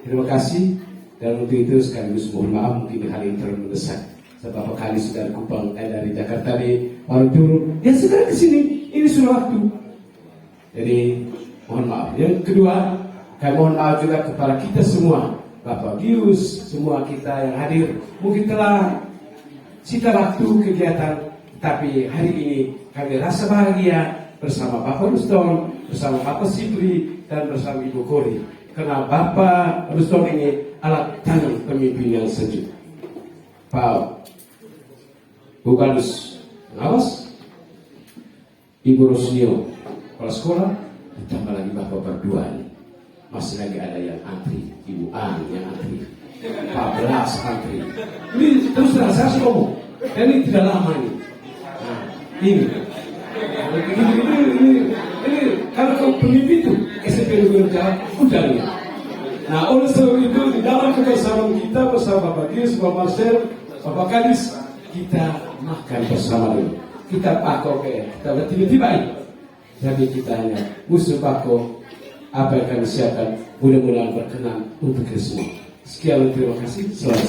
Terima kasih. Dan untuk itu sekaligus mohon maaf mungkin hal ini terlalu mendesak. Sebab kali sudah Kupang dari Jakarta di baru turun, ya segera ke sini. Ini sudah waktu. Jadi mohon maaf. Yang kedua, kami mohon maaf juga kepada kita semua, Bapak Gius, semua kita yang hadir. Mungkin telah sita waktu kegiatan, tapi hari ini kami rasa bahagia bersama Bapak Rustom, bersama Bapak Sipri, dan bersama Ibu Kori. Karena Bapak Rustom ini alat tangan pemimpin yang sejuk. Pak Bukalus pengawas, Ibu Rosnio kepala sekolah, ditambah lagi Bapak berdua ini. Masih lagi ada yang antri, Ibu An yang antri, Pak Belas antri. Ini terus terang saya ngomong, dan ini tidak lama ini. Nah, ini kalau kau pemimpin itu SMP Negeri Bejawa udah nih. Nah, oleh sebab itu di dalam kebersamaan kita bersama Bapak Gius, Bapak Marcel, Bapak Kadis, kita makan bersama dulu. Kita pakok kita tiba-tiba ini. Jadi kita hanya usul pakok apa yang kami siapkan, mudah-mudahan berkenan untuk kita semua. Sekian, terima kasih. Selamat.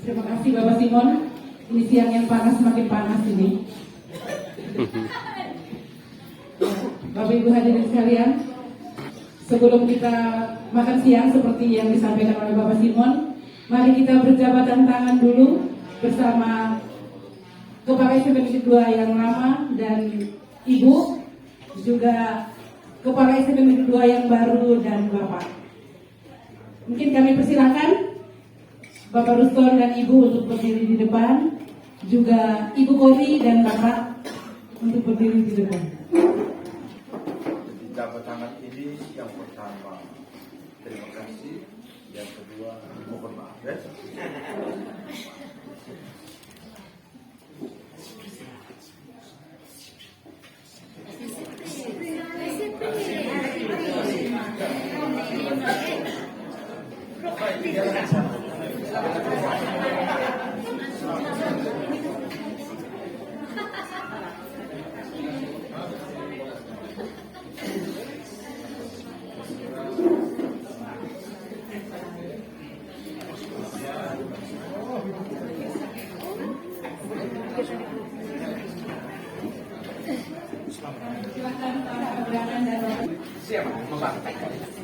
Terima kasih Bapak Simon. Ini siang yang panas makin panas ini. Bapak Ibu hadirin sekalian, sebelum kita makan siang seperti yang disampaikan oleh Bapak Simon, mari kita berjabatan tangan dulu bersama Kepala SMP Negeri 2 yang lama dan Ibu, juga Kepala SMP Negeri 2 yang baru dan Bapak. Mungkin kami persilakan Bapak Rustom dan Ibu untuk berdiri di depan, juga Ibu Kori dan Bapak untuk berdiri di depan. Jabat tangan ini yang pertama terima kasih, yang kedua mohon maaf ya.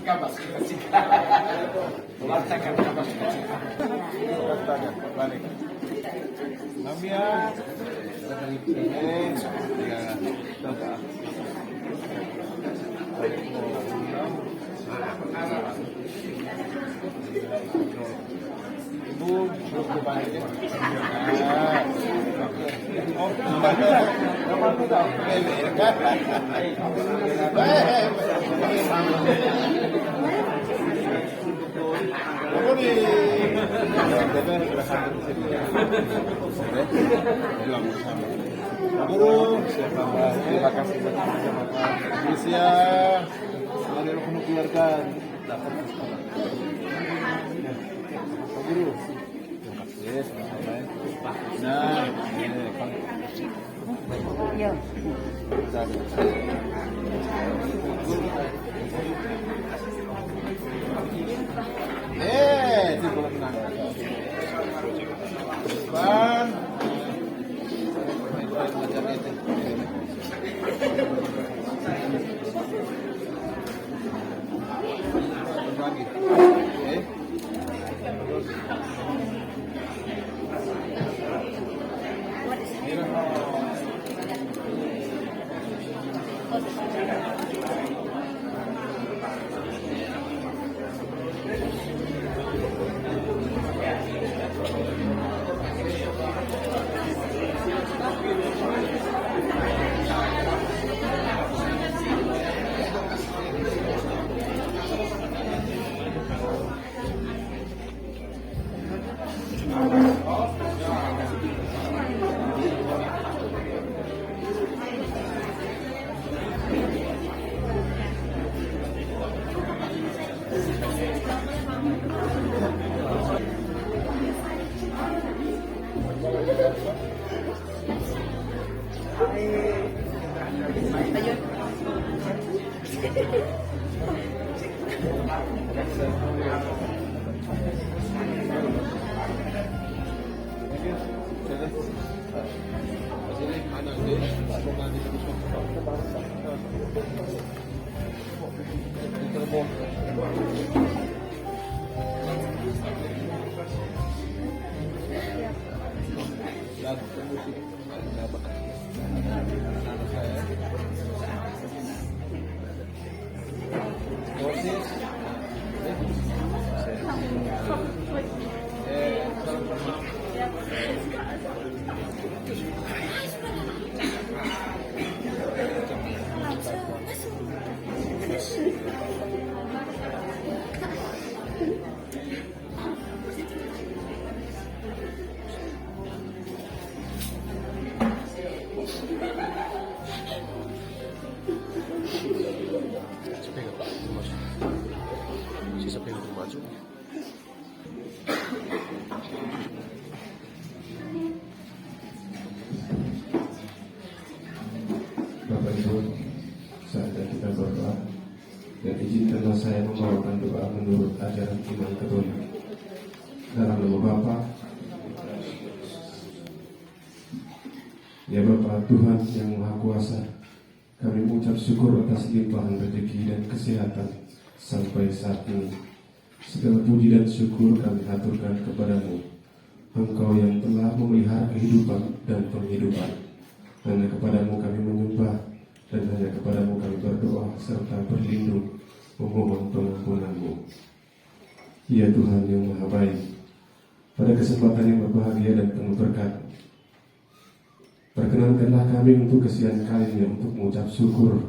kabar sukacita. Mewartakan kabar sukacita. Tangan balik. Namia. Ya, coba. Ibu belum balik ya. Oh, Guru, terima kasih Indonesia, ada rukun keluarga dapat sekolah. Guru, yes, nah, itu boleh menang. Ban. Lagi. Bapak Ibu, saatnya kita berdoa dan izinkanlah saya membawakan doa menurut ajaran iman Katolik. Dalam nama Bapa, ya Bapa Tuhan yang Maha Kuasa, kami mengucap syukur atas limpahan rezeki dan kesehatan sampai saat ini. Segala puji dan syukur kami haturkan kepadamu, Engkau yang telah memelihara kehidupan dan penghidupan. Hanya kepadamu kami menyembah, dan hanya kepadamu kami berdoa serta berlindung memohon pengampunanmu. Ya Tuhan yang Maha Baik, pada kesempatan yang berbahagia dan penuh berkat, perkenankanlah kami untuk kesekian kalinya untuk mengucap syukur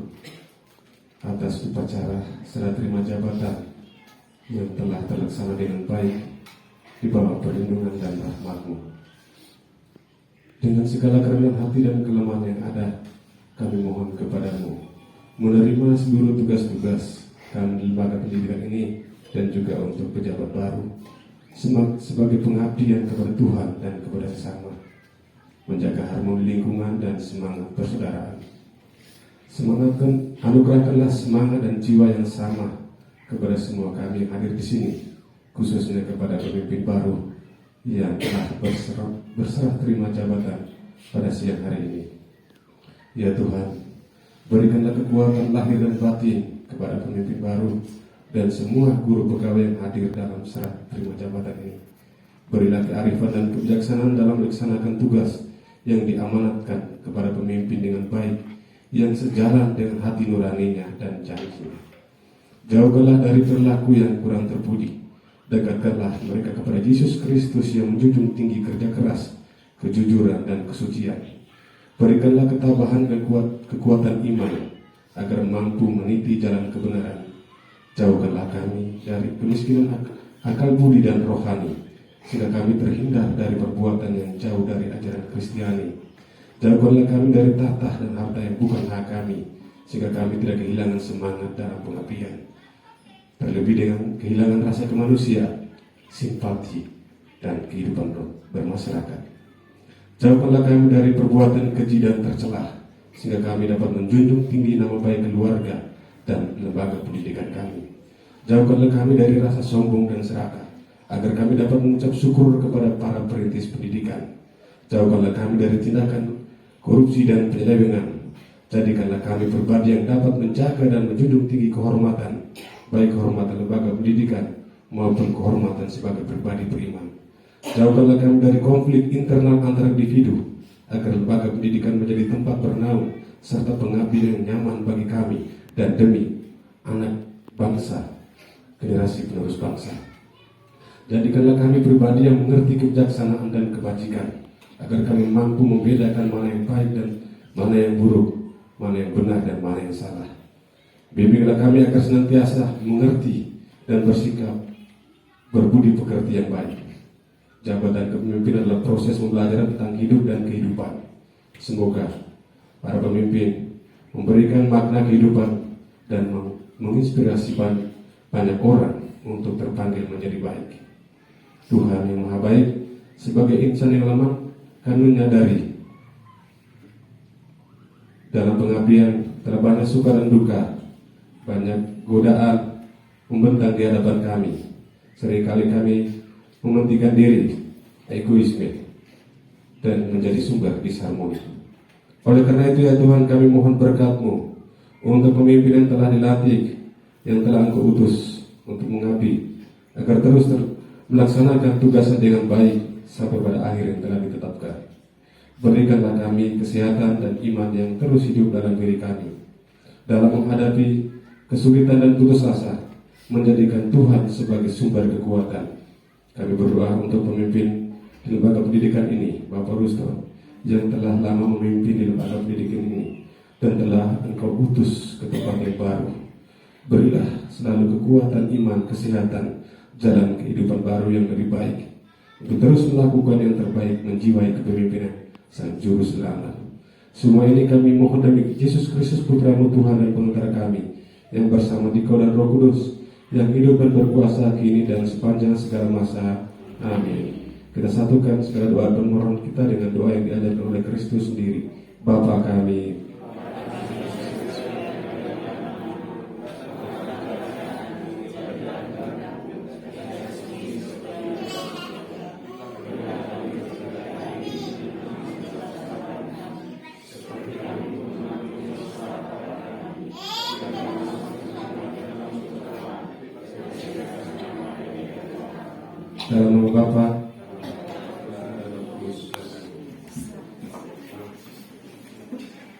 atas upacara serah terima jabatan yang telah terlaksana dengan baik di bawah perlindungan dan rahmat-Mu. Dengan segala kerendahan hati dan kelemahan yang ada, kami mohon kepadamu menerima seluruh tugas-tugas kami di lembaga pendidikan ini dan juga untuk pejabat baru sebagai pengabdian kepada Tuhan dan kepada sesama, menjaga harmoni lingkungan dan semangat persaudaraan. Anugerahkanlah semangat dan jiwa yang sama kepada semua kami yang hadir di sini, khususnya kepada pemimpin baru yang telah berserah terima jabatan pada siang hari ini. Ya Tuhan, berikanlah kekuatan lahir dan batin kepada pemimpin baru dan semua guru pegawai yang hadir dalam serah terima jabatan ini. Berilah kearifan dan kebijaksanaan dalam melaksanakan tugas yang diamanatkan kepada pemimpin dengan baik, yang sejalan dengan hati nuraninya dan janjinya. Jauhkanlah dari perilaku yang kurang terpuji. Dekatkanlah mereka kepada Yesus Kristus yang menjunjung tinggi kerja keras, kejujuran, dan kesucian. Berikanlah ketabahan dan kekuatan iman agar mampu meniti jalan kebenaran. Jauhkanlah kami dari kemiskinan akal budi dan rohani, sehingga kami terhindar dari perbuatan yang jauh dari ajaran Kristiani. Jauhkanlah kami dari tahta dan harta yang bukan hak kami, sehingga kami tidak kehilangan semangat dalam pengabdian. Terlebih dengan kehilangan rasa kemanusiaan, simpati, dan kehidupan bermasyarakat. Jauhkanlah kami dari perbuatan keji dan tercelah, sehingga kami dapat menjunjung tinggi nama baik keluarga dan lembaga pendidikan kami. Jauhkanlah kami dari rasa sombong dan serakah, agar kami dapat mengucap syukur kepada para perintis pendidikan. Jauhkanlah kami dari tindakan korupsi dan penyelewengan. Jadikanlah kami pribadi yang dapat menjaga dan menjunjung tinggi kehormatan, baik kehormatan lembaga pendidikan maupun kehormatan sebagai pribadi beriman. Jauhkanlah kami dari konflik internal antar individu, agar lembaga pendidikan menjadi tempat bernaung serta pengabdian yang nyaman bagi kami dan demi anak bangsa, generasi penerus bangsa. Jadikanlah kami pribadi yang mengerti kebijaksanaan dan kebajikan, agar kami mampu membedakan mana yang baik dan mana yang buruk, mana yang benar dan mana yang salah. Bimbinglah kami agar senantiasa mengerti dan bersikap berbudi pekerti yang baik. Jabatan kepemimpinan adalah proses pembelajaran tentang hidup dan kehidupan. Semoga para pemimpin memberikan makna kehidupan dan menginspirasi banyak orang untuk terpanggil menjadi baik. Tuhan yang Maha Baik, sebagai insan yang lemah, kami menyadari dalam pengabdian telah banyak suka dan duka, banyak godaan membentang di hadapan kami. Seringkali kami mementingkan diri, egoisme, dan menjadi sumber disharmoni. Oleh karena itu ya Tuhan, kami mohon berkat-Mu untuk pemimpin yang telah dilatih, yang telah Engkau utus untuk mengabdi, agar terus melaksanakan tugasnya dengan baik sampai pada akhir yang telah ditetapkan. Berikanlah kami kesehatan dan iman yang terus hidup dalam diri kami, dalam menghadapi kesulitan dan putus asa, menjadikan Tuhan sebagai sumber kekuatan. Kami berdoa untuk pemimpin di lembaga pendidikan ini, Bapak Rusto, yang telah lama memimpin di lembaga pendidikan ini dan telah Engkau utus ke tempat yang baru. Berilah selalu kekuatan iman, kesehatan, jalan kehidupan baru yang lebih baik, untuk terus melakukan yang terbaik menjiwai kepemimpinan Sang Juru Selamat. Semua ini kami mohon demi Yesus Kristus Putra-Mu Tuhan dan Pengantara kami, yang bersama Dikau dan Roh Kudus, yang hidup dan berkuasa kini dan sepanjang segala masa. Amin. Kita satukan segala doa permohonan kita dengan doa yang diajarkan oleh Kristus sendiri. Bapa kami, dalam nama Bapa,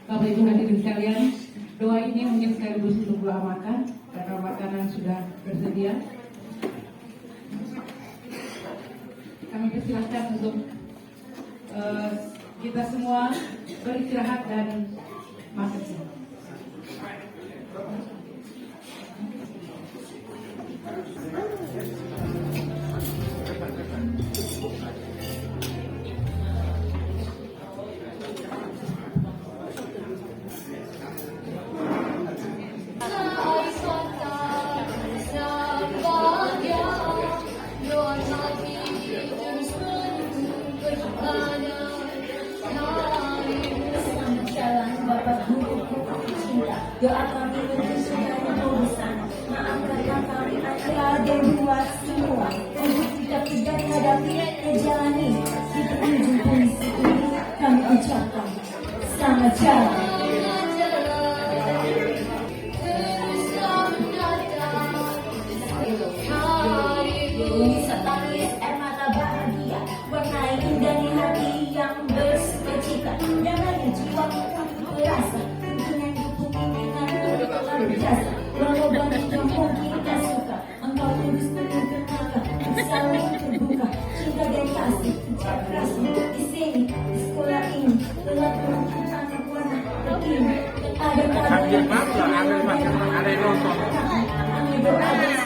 Bapak Ibu hadirin sekalian, doa ini mungkin sekaligus untuk doa makan, karena makanan sudah bersedia. Kami persilahkan untuk kita semua beristirahat dan makan siang. Doa kami untuk saudara urusan, maafkanlah kami antara berdua semua untuk tidak menghadapi dan jalani di penghujung kondisi ini. Kami ucapkan selamat jalan. saling terbuka, cinta dan kasih, keras di sini, di sekolah ini, telah merupakan anak warna terkini. Ada kader yang ada doa